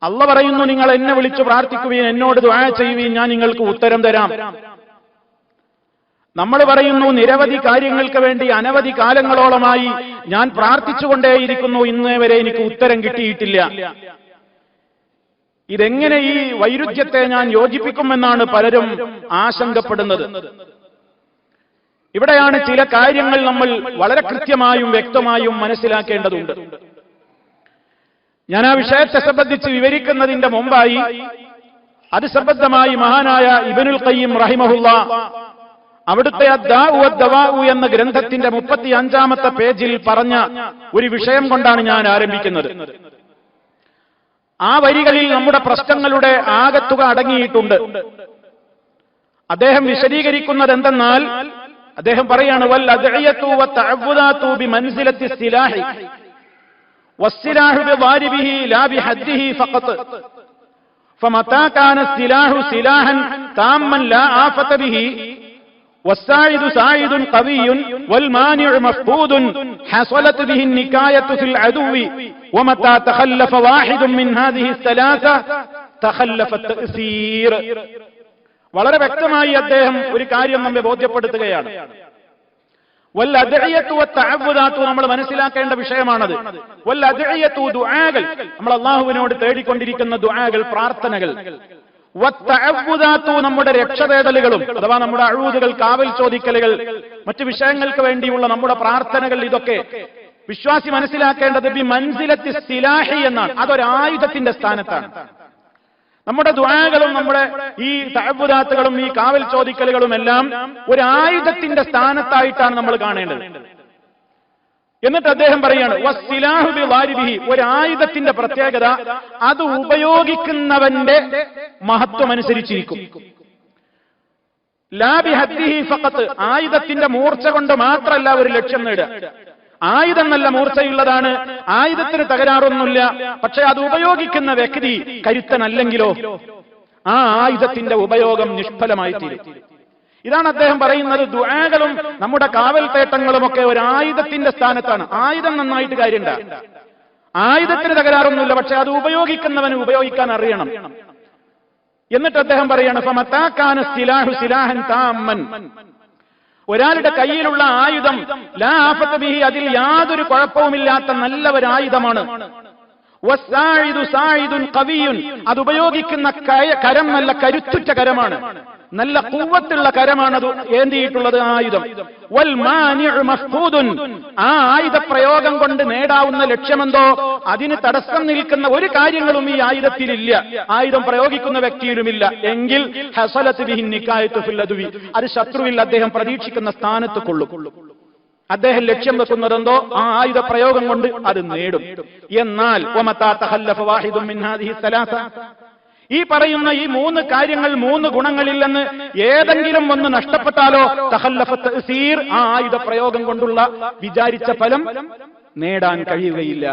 അള്ളാഹ് പറയുന്നു, നിങ്ങൾ എന്നെ വിളിച്ചു പ്രാർത്ഥിക്കുകയും എന്നോട് ദുആ ചെയ്യുകയും ഞാൻ നിങ്ങൾക്ക് ഉത്തരം തരാം. നമ്മൾ പറയുന്നു, നിരവധി കാര്യങ്ങൾക്ക് വേണ്ടി അനവധി കാലങ്ങളോളമായി ഞാൻ പ്രാർത്ഥിച്ചുകൊണ്ടേയിരിക്കുന്നു, ഇന്നേ വരെ എനിക്ക് ഉത്തരം കിട്ടിയിട്ടില്ല. ഇതെങ്ങനെ ഈ വൈരുദ്ധ്യത്തെ ഞാൻ യോജിപ്പിക്കുമെന്നാണ് പലരും ആശങ്കപ്പെടുന്നത്. ഇവിടെയാണ് ചില കാര്യങ്ങൾ നമ്മൾ വളരെ കൃത്യമായും വ്യക്തമായും മനസ്സിലാക്കേണ്ടതുണ്ട്. ഞാൻ ആ വിഷയത്തെ സംബന്ധിച്ച് വിവരിക്കുന്നതിന്റെ മുമ്പായി അത് സംബന്ധമായി മഹാനായ ഇബ്നുൽ ഖയ്യിം റഹിമഹുല്ലാഹ് അവിടുത്തെ അദ്ദാഉ വദ്ദവാഉ എന്ന ഗ്രന്ഥത്തിന്റെ 35-ാമത്തെ പേജിൽ പറഞ്ഞ ഒരു വിഷയം കൊണ്ടാണ് ഞാൻ ആരംഭിക്കുന്നത്. ആ വരികളിൽ നമ്മുടെ പ്രശ്നങ്ങളുടെ ആകത്തുക അടങ്ങിയിട്ടുണ്ട്. അദ്ദേഹം വിശദീകരിക്കുന്നത് എന്തെന്നാൽ, അദ്ദേഹം പറയാണ്, വൽ അദ്ഇയതു വതഅവ്വുദാതു ബിമൻസിലത്തി സിലാഹി വസ്സിലാഹു ബിവാരിബിഹി ലാ ബിഹദ്ദിഹി ഫഖത്ത് ഫമതാ കാന സിലാഹു സിലാഹൻ താമ്മൻ ലാ ആഫത ബിഹി والساعد ساعد قوي والمانع مفقود حصلت به النكاية في العدو ومتى تخلف واحد من هذه الثلاثة تخلف التأثير. വളരെ വ്യക്തമായി അദ്ദേഹം ഒരു കാര്യം നമ്മെ ബോധ്യപ്പെടുത്തുകയാണ്. വൽ അദ്ഇയതു വതഅവ്വുദാതു നമ്മൾ മനസ്സിലാക്കേണ്ട വിഷയമാണത്. വൽ അദ്ഇയതു ദുആകൾ, നമ്മൾ അല്ലാഹുവിനോട് തേടിക്കൊണ്ടിരിക്കുന്ന ദുആകൾ, പ്രാർത്ഥനകൾ. വത്തഅവ്വുദാതു നമ്മുടെ രക്ഷതേടലുകളും, അഥവാ നമ്മുടെ അഊദുകൾ, കാവൽ ചോദിക്കലുകൾ, മറ്റു വിഷയങ്ങൾക്ക് വേണ്ടിയുള്ള നമ്മുടെ പ്രാർത്ഥനകൾ, ഇതൊക്കെ വിശ്വാസി മനസ്സിലാക്കേണ്ടത് ബിമൻസിലത്തി സിലാഹി എന്നാണ്. അതൊരായുധത്തിന്റെ സ്ഥാനത്താണ്. നമ്മുടെ ദുആകളും നമ്മുടെ ഈ തഅവ്വുദാത്തുകളും ഈ കാവൽ ചോദിക്കലുകളും എല്ലാം ഒരു ആയുധത്തിന്റെ സ്ഥാനത്തായിട്ടാണ് നമ്മൾ കാണേണ്ടത്. എന്നിട്ട് അദ്ദേഹം പറയാണ്, വസ്സിലാഹു ബിവാരിബിഹി, ഒരു ആയുധത്തിന്റെ പ്രത്യേകത അത് ഉപയോഗിക്കുന്നവന്റെ മഹത്വം അനുസരിച്ചിരിക്കും. ലാ ബിഹദ്ദിഹി ഫഖത്ത്, ആയുധത്തിന്റെ മൂർച്ച കൊണ്ട് മാത്രമല്ല ഒരു ലക്ഷ്യം നേടുക. ആയുധം നല്ല മൂർച്ചയുള്ളതാണ്, ആയുധത്തിന് തകരാറൊന്നുമില്ല. പക്ഷെ അത് ഉപയോഗിക്കുന്ന വ്യക്തി കരുത്തനല്ലെങ്കിലോ ആ ആയുധത്തിന്റെ ഉപയോഗം നിഷ്ഫലമായി തീരും. ഇതാണ് അദ്ദേഹം പറയുന്നത്. ദുആകളും നമ്മുടെ കാവൽ തേട്ടങ്ങളുമൊക്കെ ഒരു ആയുധത്തിന്റെ സ്ഥാനത്താണ്. ആയുധം നന്നായിട്ട് കാര്യമുണ്ട്, ആയുധത്തിന് തകരാറൊന്നുമില്ല, പക്ഷെ അത് ഉപയോഗിക്കുന്നവന് ഉപയോഗിക്കാൻ അറിയണം. എന്നിട്ട് അദ്ദേഹം പറയാണ്, ഫമതാ കാന സിലാഹു സിലാഹൻ താമ്മൻ, ഒരാളുടെ കയ്യിലുള്ള ആയുധം ലാ ആഫത ബിഹി, അതിൽ യാതൊരു കുഴപ്പവുമില്ലാത്ത നല്ല ഒരു ആയുധമാണ്. വസ്സാഇദു സാഇദുൻ ഖവിയ്യുൻ, അത് ഉപയോഗിക്കുന്ന കരം നല്ല കരുത്തുറ്റ കരമാണ്, നല്ല ഖുവ്വത്തുള്ള കരമാണ് അത് ഏന്തിയിട്ടുള്ളത് ആയുധം. വൽ മാനിഉ മഫ്ഖൂദുൻ, ആ ആയുധ പ്രയോഗം കൊണ്ട് നേടാവുന്ന ലക്ഷ്യമെന്തോ അതിന് തടസ്സം നിൽക്കുന്ന ഒരു കാര്യങ്ങളും ഈ ആയുധത്തിലില്ല, ആയുധം പ്രയോഗിക്കുന്ന വ്യക്തിയിലുമില്ല. എങ്കിൽ ഹസലത്ത് ബിഹിൻ നികായത്തു ഫിൽ അദുവി, അത് ശത്രുവിൽ അദ്ദേഹം പ്രതീക്ഷിക്കുന്ന സ്ഥാനത്ത് കൊള്ളും. അദ്ദേഹം ലക്ഷ്യം വെക്കുന്നതെന്തോ ആ ആയുധ പ്രയോഗം കൊണ്ട് അത് നേടും. എന്നാൽ വമതാ തഖല്ലഫ വാഹിദുൻ മിൻ ഹാദിഹി സലാസ, ഈ പറയുന്ന ഈ മൂന്ന് കാര്യങ്ങൾ, മൂന്ന് ഗുണങ്ങളിൽ നിന്ന് ഏതെങ്കിലും ഒന്ന് നഷ്ടപ്പെട്ടാലോ തഖല്ലഫ തഅ്സീർ, ആ ആയുധ പ്രയോഗം കൊണ്ടുള്ള വിചാരിച്ച ഫലം നേടാൻ കഴിയുകയില്ല.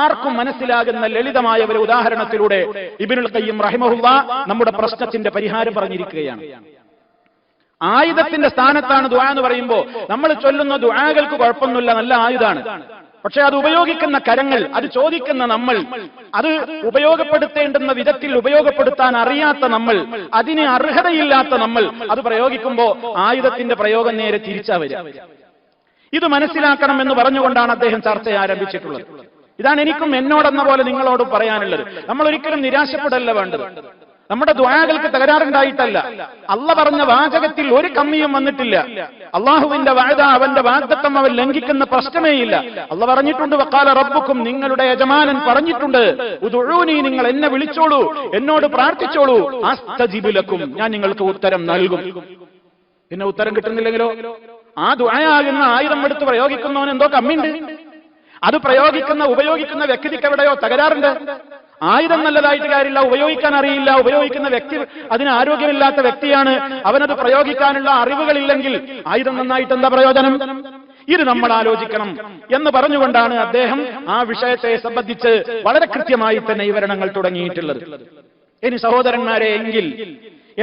ആർക്കും മനസ്സിലാകുന്ന ലളിതമായ ഒരു ഉദാഹരണത്തിലൂടെ ഇബ്നുൽ ഖയ്യിം റഹിമഹുല്ലാഹ് നമ്മുടെ പ്രശ്നത്തിന്റെ പരിഹാരം പറഞ്ഞിരിക്കുകയാണ്. ആയുധത്തിന്റെ സ്ഥാനത്താണ് ദുആ എന്ന് പറയുമ്പോൾ നമ്മൾ ചൊല്ലുന്ന ദുആകൾക്ക് കുഴപ്പമൊന്നുമില്ല, നല്ല ആയുധമാണ്. പക്ഷെ അത് ഉപയോഗിക്കുന്ന കരങ്ങൾ, അത് ചോദിക്കുന്ന നമ്മൾ, അത് ഉപയോഗപ്പെടുത്തേണ്ടുന്ന വിധത്തിൽ ഉപയോഗപ്പെടുത്താൻ അറിയാത്ത നമ്മൾ, അതിന് അർഹതയില്ലാത്ത നമ്മൾ അത് പ്രയോഗിക്കുമ്പോൾ ആയുധത്തിന്റെ പ്രയോഗം നേരെ തിരിച്ചാ വരിക. ഇത് മനസ്സിലാക്കണം എന്ന് പറഞ്ഞുകൊണ്ടാണ് അദ്ദേഹം ചർച്ച ആരംഭിച്ചിട്ടുള്ളത്. ഇതാണ് എനിക്കും എന്നോടെന്ന പോലെ നിങ്ങളോടും പറയാനുള്ളത്. നമ്മൾ ഒരിക്കലും നിരാശപ്പെടല്ല വേണ്ടത്. നമ്മുടെ ദുആകൾക്ക് തകരാറുണ്ടായിട്ടല്ല, അള്ളാഹ് പറഞ്ഞ വാചകത്തിൽ ഒരു കമ്മിയും വന്നിട്ടില്ല. അള്ളാഹുവിന്റെ വഅദ, അവന്റെ വാഗ്ദത്തം അവൻ ലംഘിക്കുന്ന പ്രശ്നമേയില്ല. അള്ളാഹ് പറഞ്ഞിട്ടുണ്ട്, വഖാല റബ്ബുക്കും, നിങ്ങളുടെ യജമാനൻ പറഞ്ഞിട്ടുണ്ട്, ഉദ്ഉനി, നിങ്ങൾ എന്നെ വിളിച്ചോളൂ, എന്നോട് പ്രാർത്ഥിച്ചോളൂ, അസ്തജിബു ലക്കും, ഞാൻ നിങ്ങൾക്ക് ഉത്തരം നൽകും. പിന്നെ ഉത്തരം കിട്ടുന്നില്ലെങ്കിലോ ആ ദുആയാകുന്ന ആയുധം എടുത്ത് പ്രയോഗിക്കുന്നവന് എന്തോ കമ്മിണ്ട്. അത് ഉപയോഗിക്കുന്ന വ്യക്തിക്ക് എവിടെയോ തകരാറുണ്ട്. ആയുധം നല്ലതായിട്ട് കാര്യമില്ല, ഉപയോഗിക്കാൻ അറിയില്ല, ഉപയോഗിക്കുന്ന വ്യക്തി അതിന് ആരോഗ്യമില്ലാത്ത വ്യക്തിയാണ്, അവനത് പ്രയോഗിക്കാനുള്ള അറിവുകളില്ലെങ്കിൽ ആയുധം നന്നായിട്ട് എന്താ പ്രയോജനം? ഇത് നമ്മൾ ആലോചിക്കണം എന്ന് പറഞ്ഞുകൊണ്ടാണ് അദ്ദേഹം ആ വിഷയത്തെ സംബന്ധിച്ച് വളരെ കൃത്യമായി തന്നെ വിവരണങ്ങൾ തുടങ്ങിയിട്ടുള്ളത്. ഇനി സഹോദരന്മാരെ,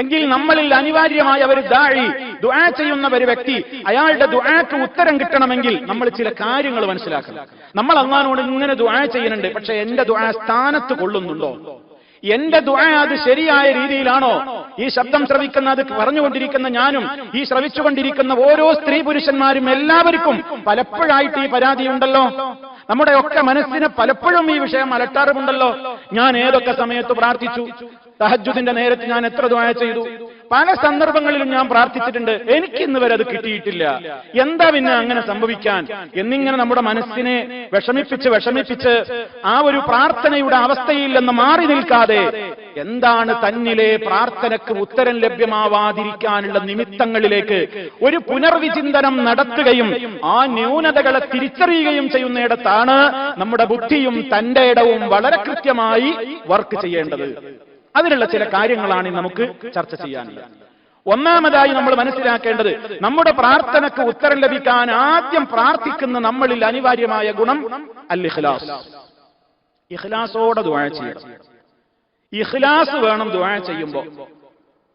എങ്കിൽ നമ്മളിൽ അനിവാര്യമായ ഒരു ദാഇ, ദുആ ചെയ്യുന്ന ഒരു വ്യക്തി, അയാളുടെ ദുആക്ക് ഉത്തരം കിട്ടണമെങ്കിൽ നമ്മൾ ചില കാര്യങ്ങൾ മനസ്സിലാക്കണം. നമ്മൾ അല്ലാഹുവോട് ഇങ്ങനെ ദുആ ചെയ്യുന്നുണ്ട്, പക്ഷെ എന്റെ ദുആ സ്ഥാനത്ത് കൊള്ളുന്നുണ്ടോ? എന്റെ ദുആ അത് ശരിയായ രീതിയിലാണോ? ഈ ശബ്ദം ശ്രവിക്കുന്ന, അത് പറഞ്ഞുകൊണ്ടിരിക്കുന്ന ഞാനും ഈ ശ്രവിച്ചുകൊണ്ടിരിക്കുന്ന ഓരോ സ്ത്രീ പുരുഷന്മാരും എല്ലാവർക്കും പലപ്പോഴായിട്ട് ഈ പരാതിയുണ്ടല്ലോ. നമ്മുടെ ഒക്കെ മനസ്സിന് പലപ്പോഴും ഈ വിഷയം അലട്ടാറുമുണ്ടല്ലോ. ഞാൻ ഏതൊക്കെ സമയത്ത് പ്രാർത്ഥിച്ചു, തഹജ്ജുദിന്റെ നേരത്ത് ഞാൻ എത്ര ദുആ ചെയ്തു, പല സന്ദർഭങ്ങളിലും ഞാൻ പ്രാർത്ഥിച്ചിട്ടുണ്ട്, എനിക്ക് ഇന്ന് വരെ അത് കിട്ടിയിട്ടില്ല, എന്താ പിന്നെ അങ്ങനെ സംഭവിക്കാൻ എന്നിങ്ങനെ നമ്മുടെ മനസ്സിനെ വിഷമിപ്പിച്ച് ആ ഒരു പ്രാർത്ഥനയുടെ അവസ്ഥയിൽ നിന്ന് മാറി നിൽക്കാതെ എന്താണ് തന്നിലെ പ്രാർത്ഥനക്ക് ഉത്തരം ലഭ്യമാവാതിരിക്കാനുള്ള നിമിത്തങ്ങളിലേക്ക് ഒരു പുനർവിചിന്തനം നടത്തുകയും ആ ന്യൂനതകളെ തിരിച്ചറിയുകയും ചെയ്യുന്നിടത്താണ് നമ്മുടെ ബുദ്ധിയും തന്റെ ഇടവും വളരെ കൃത്യമായി വർക്ക് ചെയ്യേണ്ടത്. അതിനുള്ള ചില കാര്യങ്ങളാണ് നമുക്ക് ചർച്ച ചെയ്യാനുള്ളത്. ഒന്നാമതായി നമ്മൾ മനസ്സിലാക്കേണ്ടത്, നമ്മുടെ പ്രാർത്ഥനക്ക് ഉത്തരം ലഭിക്കാൻ ആദ്യം പ്രാർത്ഥിക്കുന്ന നമ്മളിൽ അനിവാര്യമായ ഗുണം അൽ-ഇഖ്ലാസ്. ഇഖ്ലാസോടെ ദുആ ചെയ്യണം. ഇഖ്ലാസ് വേണം ദുആ ചെയ്യുമ്പോൾ.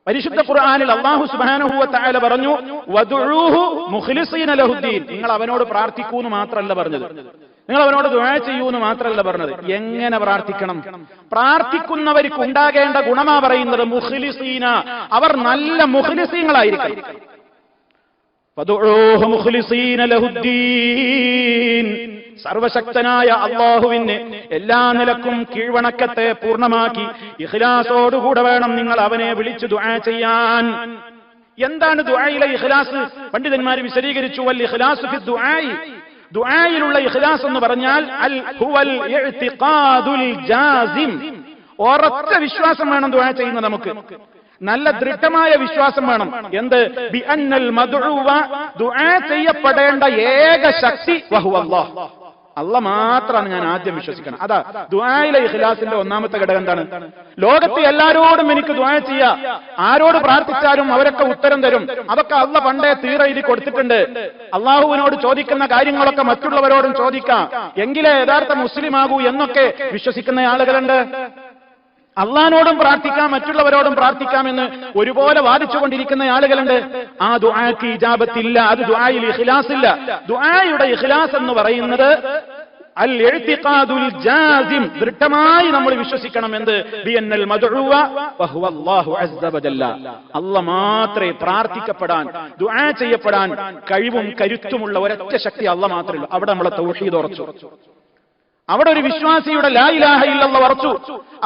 പരിശുദ്ധ ഖുർആനിൽ അല്ലാഹു സുബ്ഹാനഹു വ തആല പറഞ്ഞു, വദുഊഹു മുഖ്ലിസീന ലഹുദ്ദീൻ. നിങ്ങൾ അവനോട് പ്രാർത്ഥിക്കൂന്ന് മാത്രമല്ല പറഞ്ഞത്, നിങ്ങൾ അവനോട് ദുആ ചെയ്യൂന്ന് മാത്രമല്ല പറഞ്ഞത്. എങ്ങനെ പ്രാർത്ഥിക്കണം? പ്രാർത്ഥിക്കുന്നവർക്ക് ഉണ്ടാകേണ്ട ഗുണമാ പറയുന്നത് മുഖ്ലിസീന, അവർ നല്ല മുഖ്ലിസീങ്ങളായിരിക്കണം. വദുഊഹു മുഖ്ലിസീന ലഹുദ്ദീൻ. സർവശക്തനായ അല്ലാഹുവിന് എല്ലാ നിലക്കും കീഴ്വണക്കത്തെ പൂർണ്ണമാക്കി ഇഖ്ലാസോടുകൂടെ വേണം നിങ്ങൾ അവനെ വിളിച്ചു ദുആ ചെയ്യാൻ. എന്താണ് ദുആയിലെ ഇഖ്ലാസ്? പണ്ഡിതന്മാർ വിശദീകരിച്ചു, വൽ ഇഖ്ലാസു ഫി ദുആഇ, ദുആയിലുള്ള ഇഖ്ലാസ് എന്ന് പറഞ്ഞാൽ അൽ ഹുവൽ ഇഅ്തിഖാദുൽ ജാസിം, ഉറച്ച വിശ്വാസം വേണം ദുആ ചെയ്യുന്ന നമുക്ക്. നല്ല ദൃഢമായ വിശ്വാസം വേണം. എന്ത്? ബി അന്നൽ മദ്ഉവ, ദുആ ചെയ്യപ്പെടേണ്ട ഏക ശക്തി വഹുവ അല്ലാഹ്, അല്ലാഹ് മാത്രമാണ് ഞാൻ ആദ്യം വിശ്വസിക്കണം. അതാ ദുആയിലെ ഇഖ്ലാസിന്റെ ഒന്നാമത്തെ ഘടകം. എന്താണ്? ലോകത്തെ എല്ലാരോടും എനിക്ക് ദുആ ചെയ്യാം, ആരോട് പ്രാർത്ഥിച്ചാലും അവരൊക്കെ ഉത്തരം തരും, അതൊക്കെ അല്ലാഹ് പണ്ടേ തീരെഴുതി കൊടുത്തിട്ടുണ്ട്. അള്ളാഹുവിനോട് ചോദിക്കുന്ന കാര്യങ്ങളൊക്കെ മറ്റുള്ളവരോടും ചോദിക്കാം, എങ്കിലേ യഥാർത്ഥ മുസ്ലിം ആകൂ എന്നൊക്കെ വിശ്വസിക്കുന്ന ആളുകളുണ്ട്. അള്ളാഹിനോടും പ്രാർത്ഥിക്കാം, മറ്റുള്ളവരോടും പ്രാർത്ഥിക്കാമെന്ന് ഒരുപോലെ വാദിച്ചുകൊണ്ടിരിക്കുന്ന ആളുകളുണ്ട്. ആ ദുആക്ക് ഇജാബത്തില്ല, അത് ദുആയിൽ ഇഖ്ലാസ് ഇല്ല. ദുആയുടെ ഇഖ്ലാസ് എന്ന് പറയുന്നത് അൽ ഇഅ്തിഖാദുൽ ജാസിം, ദൃഢമായി നമ്മൾ വിശ്വസിക്കണം. എന്ത്? ബിഅന്നൽ മദ്ഉവ വഹുവ അല്ലാഹു അസ്സ വജല്ല, അല്ലാഹ് മാത്രമേ പ്രാർത്ഥിക്കപ്പെടാൻ, ദുആ ചെയ്യപ്പെടാൻ കഴിവും കരുത്തുമുള്ള ഒരൊറ്റ ശക്തി അല്ലാഹ് മാത്രമേ ഉള്ളൂ. അവിടെ നമ്മളെ തൗഹീദ് ഉറച്ചു. അവിടെ ഒരു വിശ്വാസിയുടെ ലാ ഇലാഹ ഇല്ലല്ലാഹ് ഉറച്ചു,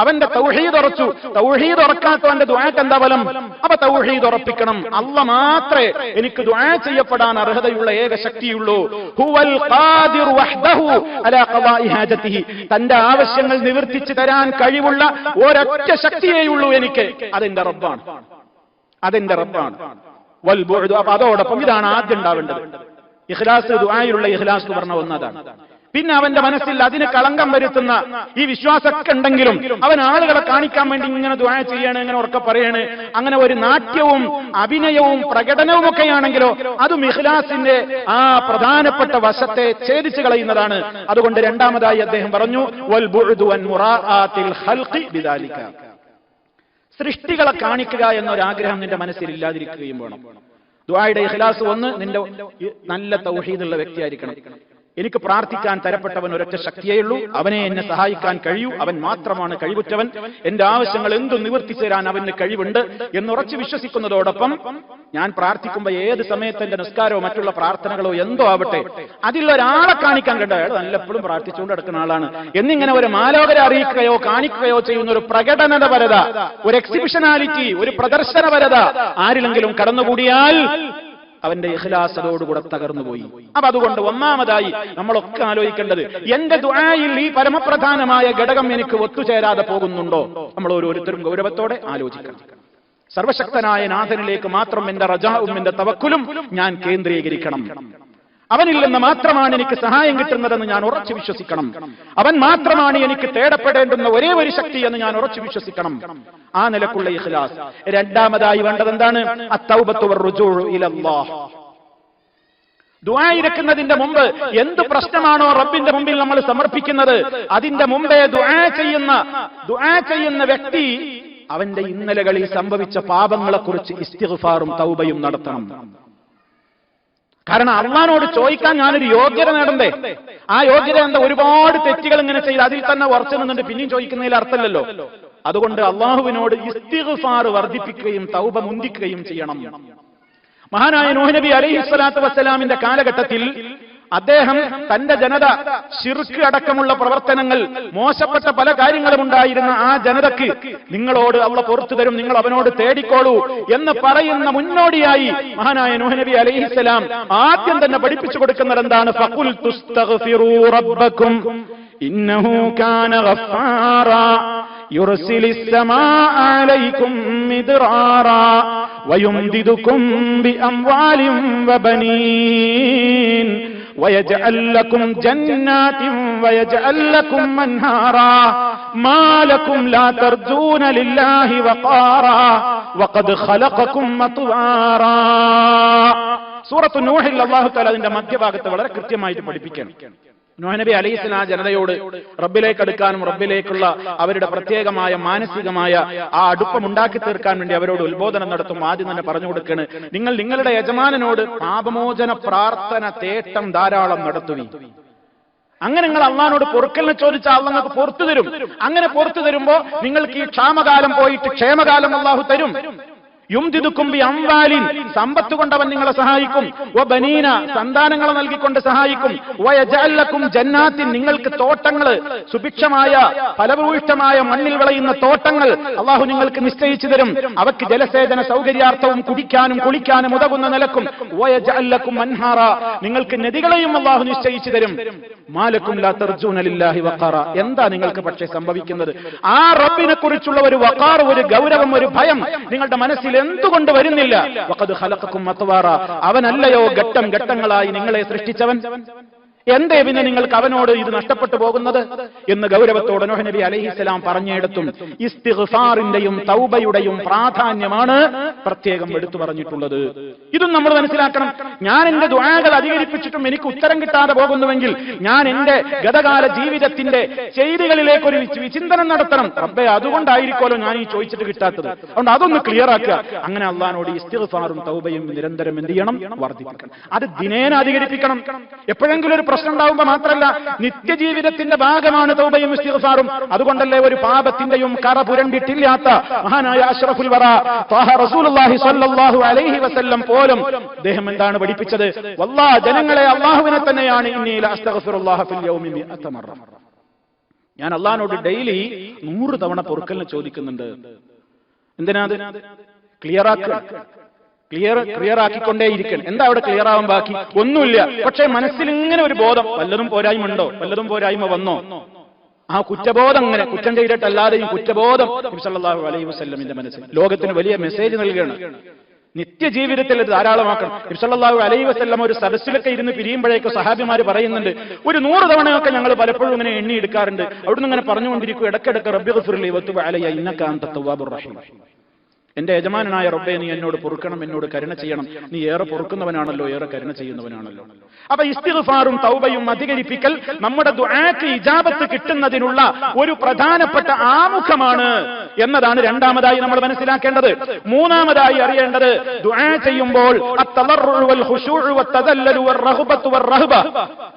അവന്റെ തൗഹീദ് ഉറച്ചു. തൗഹീദ് ഉറക്കാത്തവന്റെ ദുആക്ക് എന്താ ഫലം? അപ്പൊ തൗഹീദ് ഉറപ്പിക്കണം. അല്ലാഹ് മാത്രമേ എനിക്ക് ദുആ ചെയ്യപ്പെടാൻ അർഹതയുള്ള ഏക ശക്തിയുള്ളൂ. ഹുവൽ ഖാദിറു വഹ്ദഹു അലാ ഖദാഇ ഹാജതിഹി, തന്റെ ആവശ്യങ്ങൾ നിവർത്തിച്ചു തരാൻ കഴിവുള്ള ഒരൊറ്റ ശക്തിയേയുള്ളൂ എനിക്ക്, അതെന്റെ റബ്ബാണ്, അതെന്റെ റബ്ബാണ്. വൽ ബുഅദു, അപ്പൊ അതോടൊപ്പം ഇതാണ് ആദ്യം ഉണ്ടാവേണ്ടത്. ഇഖ്ലാസ്, ദുആയിലുള്ള ഇഖ്ലാസ് എന്ന് പറഞ്ഞ ഒന്നതാണ്. പിന്നെ അവന്റെ മനസ്സിൽ അതിന് കളങ്കം വരുത്തുന്ന ഈ വിശ്വാസമൊക്കെ ഉണ്ടെങ്കിലും അവൻ ആളുകളെ കാണിക്കാൻ വേണ്ടി ഇങ്ങനെ ദുആ ചെയ്യാണ്, ഇങ്ങനെ ഉറക്കെ പറയാണ്, അങ്ങനെ ഒരു നാട്യവും അഭിനയവും പ്രകടനവും ഒക്കെയാണെങ്കിലോ അതും ഇഖ്ലാസിന്റെ ആ പ്രധാനപ്പെട്ട വശത്തെ ഛേദിച്ചു കളയുന്നതാണ്. അതുകൊണ്ട് രണ്ടാമതായി അദ്ദേഹം പറഞ്ഞു, വൽ ബുഅദു അൻ മുറാഅത്തിൽ ഖൽഖി ബിദാലിക, സൃഷ്ടികളെ കാണിക്കുക എന്നൊരാഗ്രഹം നിന്റെ മനസ്സിൽ ഇല്ലാതിരിക്കുകയും വേണം. ദുആയുടെ ഇഖ്ലാസ് ഒന്ന്, നിന്റെ നല്ല തൗഹീദുള്ള വ്യക്തിയായിരിക്കണം. എനിക്ക് പ്രാർത്ഥിക്കാൻ തരപ്പെട്ടവൻ ഒരൊറ്റ ശക്തിയേയുള്ളൂ, അവനെ എന്നെ സഹായിക്കാൻ കഴിയൂ, അവൻ മാത്രമാണ് കഴിവുറ്റവൻ, എന്റെ ആവശ്യങ്ങൾ എന്തും നിവർത്തിച്ചു തരാൻ അവന് കഴിവുണ്ട് എന്നുറച്ചു വിശ്വസിക്കുന്നതോടൊപ്പം ഞാൻ പ്രാർത്ഥിക്കുമ്പോൾ ഏത് സമയത്ത് എന്റെ നിസ്കാരമോ മറ്റുള്ള പ്രാർത്ഥനകളോ എന്തോ ആവട്ടെ അതിലൊരാളെ കാണിക്കാൻ കണ്ട അയാൾ നല്ലെപ്പോഴും പ്രാർത്ഥിച്ചുകൊണ്ട് നടക്കുന്ന ആളാണ് എന്നിങ്ങനെ ഒരു മാലോകരെ അറിയിക്കുകയോ കാണിക്കുകയോ ചെയ്യുന്ന ഒരു പ്രകടനപരത, ഒരു എക്സിബിഷനാലിറ്റി, ഒരു പ്രദർശനപരത ആരിലെങ്കിലും കടന്നുകൂടിയാൽ അവന്റെ ഇഖ്ലാസ് അതോടുകൂടെ തകർന്നുപോയി. അപ്പൊ അതുകൊണ്ട് ഒന്നാമതായി നമ്മളൊക്കെ ആലോചിക്കേണ്ടത്, എന്റെ ദുആയിൽ ഈ പരമപ്രധാനമായ ഘടകം എനിക്ക് ഒത്തുചേരാതെ പോകുന്നുണ്ടോ? നമ്മൾ ഓരോരുത്തരും ഗൗരവത്തോടെ ആലോചിക്കണം. സർവശക്തനായ നാഥനിലേക്ക് മാത്രം എന്റെ റജാഉം എന്റെ തവക്കുലും ഞാൻ കേന്ദ്രീകരിക്കണം. അവനിൽ നിന്ന് മാത്രമാണ് എനിക്ക് സഹായം കിട്ടുന്നതെന്ന് ഞാൻ ഉറച്ചു വിശ്വസിക്കണം. അവൻ മാത്രമാണ് എനിക്ക് തേടപ്പെടേണ്ടുന്ന ഒരേ ഒരു ശക്തി എന്ന് ഞാൻ ഉറച്ചു വിശ്വസിക്കണം. ആ നിലക്കുള്ള ഇഖ്ലാസ്. രണ്ടാമതായി വേണ്ടത് എന്താണ്? അത്തൗബത്തു വറുജൂഉ ഇലല്ലാഹ്. ദുആ ഇരക്കുന്നതിന്റെ മുമ്പ് എന്ത് പ്രശ്നമാണോ റബ്ബിന്റെ മുമ്പിൽ നമ്മൾ സമർപ്പിക്കുന്നത്, അതിന്റെ മുമ്പേ ദുആ ചെയ്യുന്ന വ്യക്തി അവന്റെ ഇന്നലകളിൽ സംഭവിച്ച പാപങ്ങളെക്കുറിച്ച് ഇസ്തിഗ്ഫാറും തൗബയും നടത്തണം. കാരണം അള്ളാഹുവിനോട് ചോദിക്കാൻ ഞാനൊരു യോഗ്യത നേടണ്ടേ? ആ യോഗ്യത എന്താ? ഒരുപാട് തെറ്റുകൾ ഇങ്ങനെ ചെയ്ത് അതിൽ തന്നെ ഉറച്ചു നിന്നുണ്ട് പിന്നെയും ചോദിക്കുന്നതിൽ അർത്ഥമില്ലല്ലോ. അതുകൊണ്ട് അള്ളാഹുവിനോട് ഇസ്തിഗ്ഫാർ വർദ്ധിപ്പിക്കുകയും തൗബ മുന്തിക്കുകയും ചെയ്യണം. മഹാനായ നൂഹ് നബി അലൈഹിസ്സലാത്തു വസ്സലാമിന്റെ കാലഘട്ടത്തിൽ അദ്ദേഹം തന്റെ ജനത ശിർക്ക് അടക്കമുള്ള പ്രവർത്തനങ്ങൾ, മോശപ്പെട്ട പല കാര്യങ്ങളും ഉണ്ടായിരുന്ന ആ ജനതക്ക് നിങ്ങളോട് അള്ളാഹ് പുറത്തു തരും, നിങ്ങൾ അവനോട് തേടിക്കോളൂ എന്ന് പറയുന്ന മുന്നോടിയായി മഹാനായ നൂഹ് നബി അലൈഹിസ്സലാം ആദ്യം തന്നെ പഠിപ്പിച്ചു കൊടുക്കുന്നത് എന്താണ്? ഫഖുൽ തുസ്തഗ്ഫിറൂ റബ്ബക്കും ഇന്നഹു കാന ഗഫാറാ യുർസിലിസ് സമാഅ അലൈക്കും മിദ്റാറാ വയുംദിദുകും ബിഅംവാലിൻ വബനീൻ ويجعل لكم جنات ويجعل لكم أنهارا ما لكم لا ترجون لله وقارا وقد خلقكم أطوارا. സൂറത്തു നൂഹിൽ അല്ലാഹു തആല അതിന്റെ മധ്യഭാഗത്ത് വളരെ കൃത്യമായിട്ട് പഠിപ്പിക്കണം. നൂഹ് നബി അലൈഹിസ്സലാം ജനതയോട് റബ്ബിലേക്ക് അടുക്കാനും റബ്ബിലേക്കുള്ള അവരുടെ പ്രത്യേകമായ മാനസികമായ ആ അടുപ്പമുണ്ടാക്കി തീർക്കാൻ വേണ്ടി അവരോട് ഉത്ബോധനം നടത്തും. ആദ്യം തന്നെ പറഞ്ഞു കൊടുക്കുകയാണ്, നിങ്ങൾ നിങ്ങളുടെ യജമാനനോട് പാപമോചന പ്രാർത്ഥന തേട്ടം ധാരാളം നടത്തുവീ. അങ്ങനെ നിങ്ങൾ അള്ളാഹിനോട് പൊറുക്കലിനെ ചോദിച്ചാൽ അള്ളാഹ് നിങ്ങൾക്ക് പുറത്തു തരും. അങ്ങനെ പുറത്തു തരുമ്പോ നിങ്ങൾക്ക് ഈ ക്ഷാമകാലം പോയിട്ട് ക്ഷേമകാലം അള്ളാഹു തരും. യുംദിദുകും ബിഅംവാലിൻ, സമ്പത്ത് കൊണ്ട് അവൻ നിങ്ങളെ സഹായിക്കും. വബനീന, സന്താനങ്ങളെ നൽകിക്കൊണ്ട് സഹായിക്കും. വയജഅൽ ലക്കും ജന്നാത്തിൻ, നിങ്ങൾക്ക് തോട്ടങ്ങൾ, സുഭിക്ഷമായ ഫലഭൂയിഷ്ഠമായ മണ്ണിൽ വിളയുന്ന തോട്ടങ്ങൾ അള്ളാഹു നിങ്ങൾക്ക് നിശ്ചയിച്ചു തരും. അവക്ക് ജലസേചന സൗകര്യാർത്ഥവും കുടിക്കാനും കുളിക്കാനും ഉതകുന്ന നിലക്കും. വയജഅൽ ലക്കും അൻഹാറ, നിങ്ങൾക്ക് നദികളെയും അള്ളാഹു നിശ്ചയിച്ചു തരും. മാലക്കും ലാ തർജൂന ലില്ലാഹി വഖാറ, എന്താ നിങ്ങൾക്ക് പക്ഷേ സംഭവിക്കുന്നത്? ആ റബ്ബിനെ കുറിച്ചുള്ള ഒരു വഖാർ, ഒരു ഗൗരവം, ഒരു ഭയം നിങ്ങളുടെ മനസ്സിൽ എന്തുകൊണ്ട് വരുന്നില്ല? വഖദ് ഖലഖക്കും അത്വാറ, അവനല്ലയോ ഘട്ടം ഘട്ടങ്ങളായി നിങ്ങളെ സൃഷ്ടിച്ചവൻ? എന്തേ പിന്നെ നിങ്ങൾക്ക് അവനോട് ഇത് നഷ്ടപ്പെട്ടു പോകുന്നത് എന്ന് ഗൗരവത്തോടെ നൂഹ് നബി അലൈഹിസ്സലാം പറഞ്ഞിടത്തും ഇസ്തിഗ്ഫാറിന്റെയും തൗബയുടെയും പ്രാധാന്യമാണ് പ്രത്യേകം എടുത്തു പറഞ്ഞിട്ടുള്ളത്. ഇതും നമ്മൾ മനസ്സിലാക്കണം. ഞാൻ എന്റെ ദുആകൾ അധികരിപ്പിച്ചിട്ടും എനിക്ക് ഉത്തരം കിട്ടാതെ പോകുന്നുവെങ്കിൽ ഞാൻ എന്റെ ഗതകാല ജീവിതത്തിന്റെ ചെയ്തികളിലേക്ക് ഒരു വിചിന്തനം നടത്തണം. റബ്ബേ, അതുകൊണ്ടായിരിക്കുമല്ലോ ഞാൻ ഈ ചോദിച്ചിട്ട് കിട്ടാത്തത്. അതുകൊണ്ട് അതൊന്ന് ക്ലിയർ ആക്കുക. അങ്ങനെ അള്ളാഹിനോട് ഇസ്തിഗ്ഫാറും തൗബയും നിരന്തരം എന്ത് ചെയ്യണം? വർദ്ധിപ്പിക്കണം. അത് ദിനേന അധികരിപ്പിക്കണം. എപ്പോഴെങ്കിലും ഒരു പ്രശ്നം ഉണ്ടാവുമ്പോൾ മാത്രമല്ല, നിത്യജീവിതത്തിന്റെ ഭാഗമാണ് തൗബയും ഇസ്തിഗ്ഫാറും. അതുകൊണ്ടല്ലേ ഒരു പാപത്തിന്റെയും കറ പുരണ്ടിട്ടില്ലാത്ത മഹാനായ അഷ്റഫുൽ വറ ത്വാഹ റസൂലുള്ളാഹി സ്വല്ലല്ലാഹു അലൈഹി വസല്ലം പോലും അദ്ദേഹം എന്താണ് പഠിപ്പിച്ചത്? വല്ലാഹ് ജനങ്ങളെ, അല്ലാഹുവിനെ തന്നെയാണ് ഇന്നി ലഅസ്തഗ്ഫിറുല്ലാഹ ഫിൽ യൗമി 100 മറ, ഞാൻ അല്ലാഹുവിനോട് ഡെയിലി 100 തവണ പൊറുക്കലിനെ ചോദിക്കുന്നുണ്ട്. എന്തിനാ? ക്ലിയർ ആക്കിക്കൊണ്ടേയിരിക്കണം. എന്താ അവിടെ ക്ലിയർ ആവാൻ ബാക്കി? ഒന്നുമില്ല. പക്ഷേ മനസ്സിൽ ഇങ്ങനെ ഒരു ബോധം, വല്ലതും പോരായ്മ ഉണ്ടോ, വല്ലതും പോരായ്മ വന്നോ, ആ കുറ്റബോധം, ഇങ്ങനെ കുറ്റം ചെയ്തിട്ടല്ലാതെയും കുറ്റബോധം നബി സല്ലല്ലാഹു അലൈഹി വസല്ലമിന്റെ മനസ്സിൽ ലോകത്തിന് വലിയ മെസ്സേജ് നൽകുകയാണ്. നിത്യജീവിതത്തിൽ ഇത് ധാരാളമാക്കണം. നബി സല്ലല്ലാഹു അലൈഹി വസല്ലം ഒരു സദസ്സിലൊക്കെ ഇരുന്ന് പിരിയുമ്പോഴേക്കും സഹാബിമാര് പറയുന്നുണ്ട്, ഒരു 100 തവണയൊക്കെ ഞങ്ങൾ പലപ്പോഴും ഇങ്ങനെ എണ്ണി എടുക്കാറുണ്ട്. അവിടുന്ന് ഇങ്ങനെ പറഞ്ഞുകൊണ്ടിരിക്കും, ഇടയ്ക്കിടയ്ക്ക് റബ്ബിഗ്ഫിർലി വതുബ് അലയ്യ ഇന്നക അൻത തവ്വാബുർ റഹീം. എന്റെ യജമാനായ റബ്ബേ, നീ എന്നോട് പൊറുക്കണം, എന്നോട് കരുണ ചെയ്യണം. നീ ഏറെ പൊറുക്കുന്നവനാണല്ലോ, ഏറെ കരുണ ചെയ്യുന്നവനാണല്ലോ. അപ്പൊ ഇസ്തിഗ്ഫാറും തൗബയും അധികരിപ്പിക്കൽ നമ്മുടെ ദുആക്ക് ഇജാബത്ത് കിട്ടുന്നതിനുള്ള ഒരു പ്രധാനപ്പെട്ട ആമുഖമാണ് എന്നതാണ് രണ്ടാമതായി നമ്മൾ മനസ്സിലാക്കേണ്ടത്. മൂന്നാമതായി അറിയേണ്ടത്, ദുആ ചെയ്യുമ്പോൾ അത്തളർറു വൽ ഖുശൂഉ വത്തദല്ലലു വറഗ്ബത്തു വറഹബ,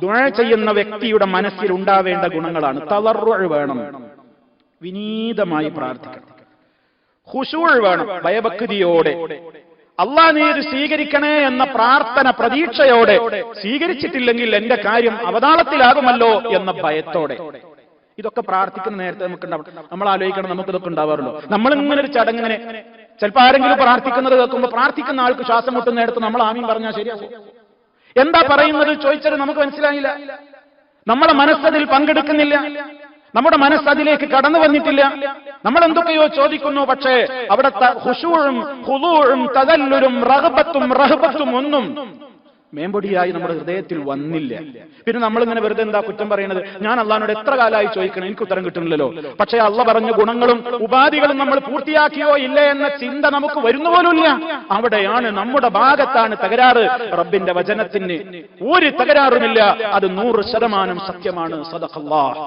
ദുആ ചെയ്യുന്ന വ്യക്തിയുടെ മനസ്സിൽ ഉണ്ടാവേണ്ട ഗുണങ്ങളാണ്. തളർറു വേണം, വിനീതമായി പ്രാർത്ഥിക്കണം. ഖുശൂഅ് വേണം, ഭയഭക്തിയോടെ. അല്ലാഹ് നീ ഇത് സ്വീകരിക്കണേ എന്ന പ്രാർത്ഥന പ്രതീക്ഷയോടെ, സ്വീകരിച്ചിട്ടില്ലെങ്കിൽ എന്റെ കാര്യം അവതാളത്തിലാകുമല്ലോ എന്ന ഭയത്തോടെ. ഇതൊക്കെ പ്രാർത്ഥിക്കുന്ന നേരത്തെ നമുക്കുണ്ടാവും. നമ്മൾ ആലോചിക്കണം, നമുക്കിതൊക്കെ ഉണ്ടാവാറുള്ളൂ. നമ്മളിങ്ങനെ ഒരു ചടങ്ങിനെ, ചിലപ്പോൾ ആരെങ്കിലും പ്രാർത്ഥിക്കുന്നത് കേൾക്കുമ്പോൾ പ്രാർത്ഥിക്കുന്ന ആൾക്ക് ശ്വാസം മുട്ടുന്ന നേരത്ത് നമ്മൾ ആമീൻ പറഞ്ഞാൽ ശരിയാവും. എന്താ പറയുന്നത് ചോദിച്ചാൽ നമുക്ക് മനസ്സിലായില്ല. നമ്മുടെ മനസ്സതിൽ പങ്കെടുക്കുന്നില്ല, നമ്മുടെ മനസ്സ് അതിലേക്ക് കടന്നു വന്നിട്ടില്ല. നമ്മൾ എന്തൊക്കെയോ ചോദിക്കുന്നു, പക്ഷേ അവിടെ ഖുശൂഉം ഖുദൂഉം തദല്ലുലും റഗ്ബത്തും റഹബത്തും ഒന്നും മേമ്പൊടിയായി നമ്മുടെ ഹൃദയത്തിൽ വന്നില്ല. പിന്നെ നമ്മളിങ്ങനെ വെറുതെ എന്താ കുറ്റം പറയുന്നത്? ഞാൻ അള്ളാഹിനോട് എത്ര കാലമായി ചോദിക്കണം, എനിക്ക് ഉത്തരം കിട്ടുന്നില്ലല്ലോ. പക്ഷേ അള്ളാഹ് പറഞ്ഞ ഗുണങ്ങളും ഉപാധികളും നമ്മൾ പൂർത്തിയാക്കിയോ ഇല്ലേ എന്ന ചിന്ത നമുക്ക് വരുന്ന പോലുമില്ല. അവിടെയാണ്, നമ്മുടെ ഭാഗത്താണ് തകരാറ്. റബ്ബിന്റെ വചനത്തിന് ഒരു തകരാറുമില്ല, അത് 100% സത്യമാണ്. സദഖല്ലാഹ്.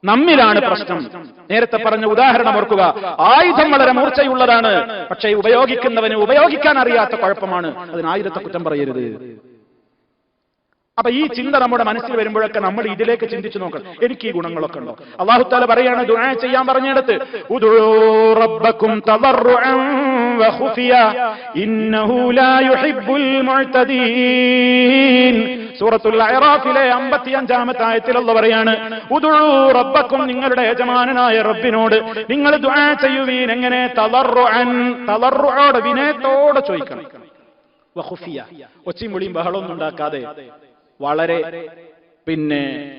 നമ്മിലാണ് പ്രശ്നം. നേരത്തെ പറഞ്ഞ ഉദാഹരണം ഓർക്കുക. ആയുധം വളരെ മൂർച്ചയുള്ളതാണ്, പക്ഷേ ഉപയോഗിക്കുന്നവന് ഉപയോഗിക്കാൻ അറിയാത്ത കുഴപ്പമാണ്. അതിന് ആയുധത്തെ കുറ്റം പറയരുത്. അപ്പൊ ഈ ചിന്ത നമ്മുടെ മനസ്സിൽ വരുമ്പോഴൊക്കെ നമ്മൾ ഇതിലേക്ക് ചിന്തിച്ചു നോക്കണം, എനിക്ക് ഈ ഗുണങ്ങളൊക്കെ ഉണ്ടോ? അല്ലാഹു തആല പറയാണ് ദുആ ചെയ്യാൻ പറഞ്ഞിടത്ത് ഉദൂ റബ്ബക്കും തദർറുഅൻ വഖുഫിയ ഇന്നഹു ലാ യുഹിബ്ബുൽ മുഅ്തദീൻ. സൂറത്തുൽ അഅറാഫിലെ 55-ാമത്തെ ആയത്തിൽ അല്ലാഹു പറയാണ് ഉദൂ റബ്ബക്കും, നിങ്ങളുടെ യജമാനനായ റബ്ബിനോട് നിങ്ങൾ ദുആ ചെയ്യുവീൻ. എങ്ങനെ? തദർറുഅൻ, തദർറുഅോടെ വിനയത്തോടെ ചോദിക്കണം. വഖുഫിയ, ഒച്ചയും വിളിയും ബഹളമൊന്നും ഉണ്ടാക്കാതെ വളരെ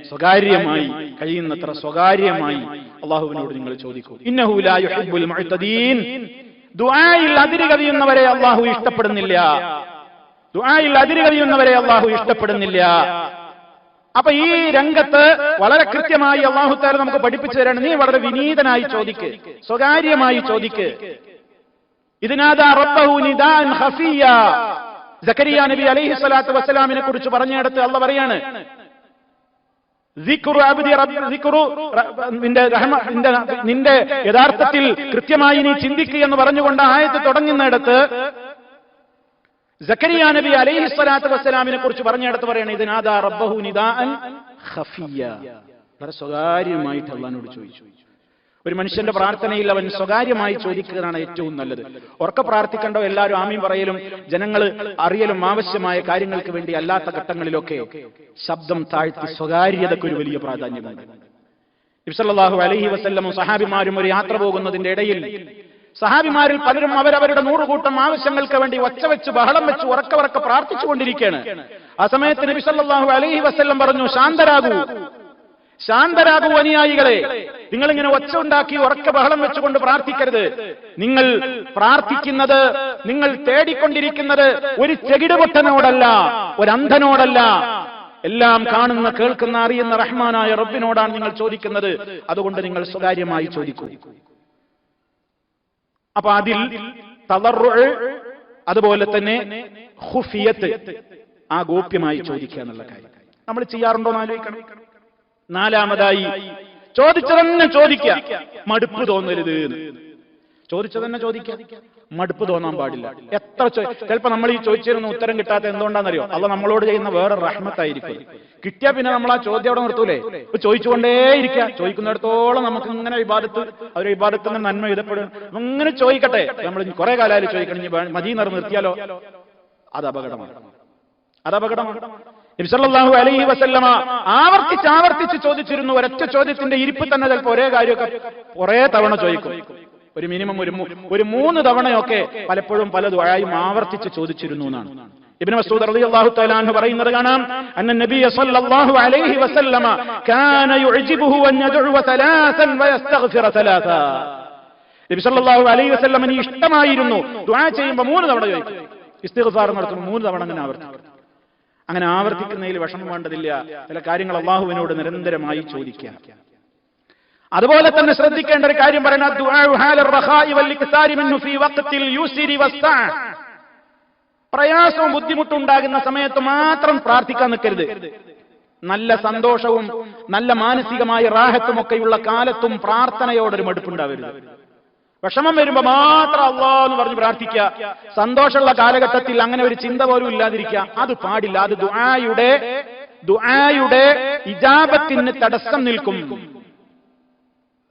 സ്വകാര്യമായി, കഴിയുന്നത്ര സ്വകാര്യമായി അള്ളാഹുവിനോട് നിങ്ങൾ ചോദിക്കൂ. ഇന്നഹു ലാ യുഹിബ്ബുൽ മുഅ്തദീൻ. ദുആയിൽ അതിര് കവിയുന്നവരെ അള്ളാഹു ഇഷ്ടപ്പെടുന്നില്ല. ദുആയിൽ അതിര് കവിയുന്നവരെ അള്ളാഹു ഇഷ്ടപ്പെടുന്നില്ല. അപ്പൊ ഈ രംഗത്ത് വളരെ കൃത്യമായി അള്ളാഹു തആല നമുക്ക് പഠിപ്പിച്ചു തരാണ്, നീ വളരെ വിനീതനായി ചോദിക്ക്, സ്വകാര്യമായി ചോദിക്ക്. ഇതിനാദാ റബ്ബഹു നിദാൻ ഖഫിയ. സക്കരിയ നബി അലൈഹി സ്വലാത്തു വസ്സലാമിനെ കുറിച്ച് പറഞ്ഞിടത്ത് അല്ലാഹു പറയാണ് നിന്റെ യഥാർത്ഥത്തിൽ കൃത്യമായി നീ ചിന്തിക്കുക എന്ന് പറഞ്ഞുകൊണ്ട് ആയത്ത് തുടങ്ങുന്നിടത്ത് സക്കരിയ നബി അലൈഹി സ്വലാത്തു വസ്സലാമിനെ കുറിച്ച് പറഞ്ഞിടത്ത് പറയാണ് ഇതിനാദാ റബ്ബഹു നിദാൻ ഖഫിയ. വളരെ സ്വകാര്യമായിട്ട് അല്ലാഹുവിനോട് ചോദിച്ചു. ഒരു മനുഷ്യന്റെ പ്രാർത്ഥനയിൽ അവൻ സ്വകാര്യമായി ചോദിക്കുന്നതാണ് ഏറ്റവും നല്ലത്. ഉറക്കെ പ്രാർത്ഥിക്കണ്ടോ എല്ലാവരും ആമീൻ പറയലും ജനങ്ങൾ അറിയലും ആവശ്യമായ കാര്യങ്ങൾക്ക് വേണ്ടി അല്ലാത്ത ഘട്ടങ്ങളിലൊക്കെ ശബ്ദം താഴ്ത്തി സ്വകാര്യതയ്ക്ക് ഒരു വലിയ പ്രാധാന്യമുണ്ട്. നബി സല്ലല്ലാഹു അലൈഹി വസല്ലമും സഹാബിമാരും ഒരു യാത്ര പോകുന്നതിന്റെ ഇടയിൽ സഹാബിമാരിൽ പലരും അവരവരുടെ 100 കൂട്ടം ആവശ്യങ്ങൾക്ക് വേണ്ടി ഒച്ച വെച്ച് ബഹളം വെച്ച് ഉറക്കെ പ്രാർത്ഥിച്ചുകൊണ്ടിരിക്കുകയാണ്. ആ സമയത്ത് നബി സല്ലല്ലാഹു അലൈഹി വസല്ലം പറഞ്ഞു, ശാന്തരാകൂ, ശാന്തരാകൂ അനുയായികളെ, നിങ്ങളിങ്ങനെ ഒച്ച ഉണ്ടാക്കി ഉറക്കെ ബഹളം വെച്ചുകൊണ്ട് പ്രാർത്ഥിക്കരുത്. നിങ്ങൾ പ്രാർത്ഥിക്കുന്നത്, നിങ്ങൾ തേടിക്കൊണ്ടിരിക്കുന്നത് ഒരു ചെകിടുപൊട്ടനോടല്ല, ഒരു അന്ധനോടല്ല, എല്ലാം കാണുന്ന കേൾക്കുന്ന അറിയുന്ന റഹ്മാനായ റബ്ബിനോടാണ് നിങ്ങൾ ചോദിക്കുന്നത്. അതുകൊണ്ട് നിങ്ങൾ സ്വകാര്യമായി ചോദിക്കൂ. അപ്പൊ അതിൽ തദർറുഅ്, അതുപോലെ തന്നെ ഖുഫിയത്ത്, ആ ഗോപ്യമായി ചോദിക്കുക എന്നുള്ള കാര്യം നമ്മൾ ചെയ്യാറുണ്ടോ എന്ന് ആലോചിക്കണം. നാലാമതായി ചോദിച്ചതന്നെ ചോദിക്കുക, മടുപ്പ് തോന്നരുത്. ചോദിച്ചതന്നെ ചോദിക്കുക, മടുപ്പ് തോന്നാൻ പാടില്ല. എത്ര ചിലപ്പോ നമ്മൾ ഈ ചോദിച്ചിരുന്ന ഉത്തരം കിട്ടാത്ത എന്തുകൊണ്ടാണെന്നറിയോ? അത് നമ്മളോട് ചെയ്യുന്ന വേറെ റഹ്മത്തായിരിക്കും. കിട്ടിയാ പിന്നെ നമ്മൾ ആ ചോദ്യം അവിടെ നിർത്തൂലേ? ഇപ്പൊ ചോദിച്ചുകൊണ്ടേയിരിക്കുക, ചോദിക്കുന്നിടത്തോളം നമുക്ക് ഇങ്ങനെ വിവാദത്ത് അവരെ വിവാദത്തിന് നന്മ എഴുതപ്പെടും. അങ്ങനെ ചോദിക്കട്ടെ, നമ്മൾ കുറെ കാലം ചോദിക്കണം, ഇനി മദീന നിർത്തിയാലോ? അത് അപകടമാണ്, അത് അപകടമാണ്. നബി സല്ലല്ലാഹു അലൈഹി വസല്ലമ ആവർത്തിച്ച് ചോദിച്ചിരുന്നു. ഒരൊറ്റ ചോദ്യത്തിന്റെ ഇരിപ്പ് തന്നെ ചിലപ്പോൾ ഒരേ കാര്യമൊക്കെ കുറെ തവണ ചോദിക്കും. ഒരു മിനിമം ഒരു 3 തവണയൊക്കെ പലപ്പോഴും പല ദുആയും ആവർത്തിച്ച് ചോദിച്ചിരുന്നു എന്നാണ് ഇബ്നു മസ്ഊദ് റളിയല്ലാഹു തആല അൻഹു പറയുന്നത് കാണാം. അന്ന നബിയ സല്ലല്ലാഹു അലൈഹി വസല്ലമ കാന യുഅ്ജിബുഹു അൻ യദ്ഉവ തലാസൻ വയസ്തഗ്ഫിറ തലാസ. നബി സല്ലല്ലാഹു അലൈഹി വസല്ലമന് ഇഷ്ടമായിരുന്നു ദുആ ചെയ്യുമ്പോൾ 3 തവണ ചോദിക്കും, ഇസ്തിഗ്ഫാർ നടത്തുമ്പോൾ 3 തവണ അങ്ങനെ ആവർത്തിക്കും. അങ്ങനെ ആവർത്തിക്കുന്നതിൽ വിഷമം വേണ്ടതില്ല. ചില കാര്യങ്ങൾ അല്ലാഹുവിനോട് നിരന്തരമായി ചോദിക്കുക. അതുപോലെ തന്നെ ശ്രദ്ധിക്കേണ്ട ഒരു കാര്യം പറയുന്നത് ദുആഉ ഹാലർ റഖാഇ വൽ ഇക്സാരി മിൻഹു ഫീ വഖ്തിൽ യുസ്രി വസ്സഅ. പ്രയാസവും ബുദ്ധിമുട്ടും ഉണ്ടാകുന്ന സമയത്ത് മാത്രം പ്രാർത്ഥിക്കാൻ നിൽക്കരുത്. നല്ല സന്തോഷവും നല്ല മാനസികമായ റാഹത്തും ഒക്കെയുള്ള കാലത്തും പ്രാർത്ഥനയോടൊരു മടുപ്പുണ്ടാവരുത്. വിഷമം വരുമ്പോ മാത്രം അല്ലാഹ് എന്ന് പറഞ്ഞ് പ്രാർത്ഥിക്കുക. സന്തോഷമുള്ള കാലഘട്ടത്തിൽ അങ്ങനെ ഒരു ചിന്ത പോലും ഇല്ലാതിരിക്കുക, അത് പാടില്ല. അത് ദുആയുടെ ഇജാബത്തിന് തടസ്സം നിൽക്കും.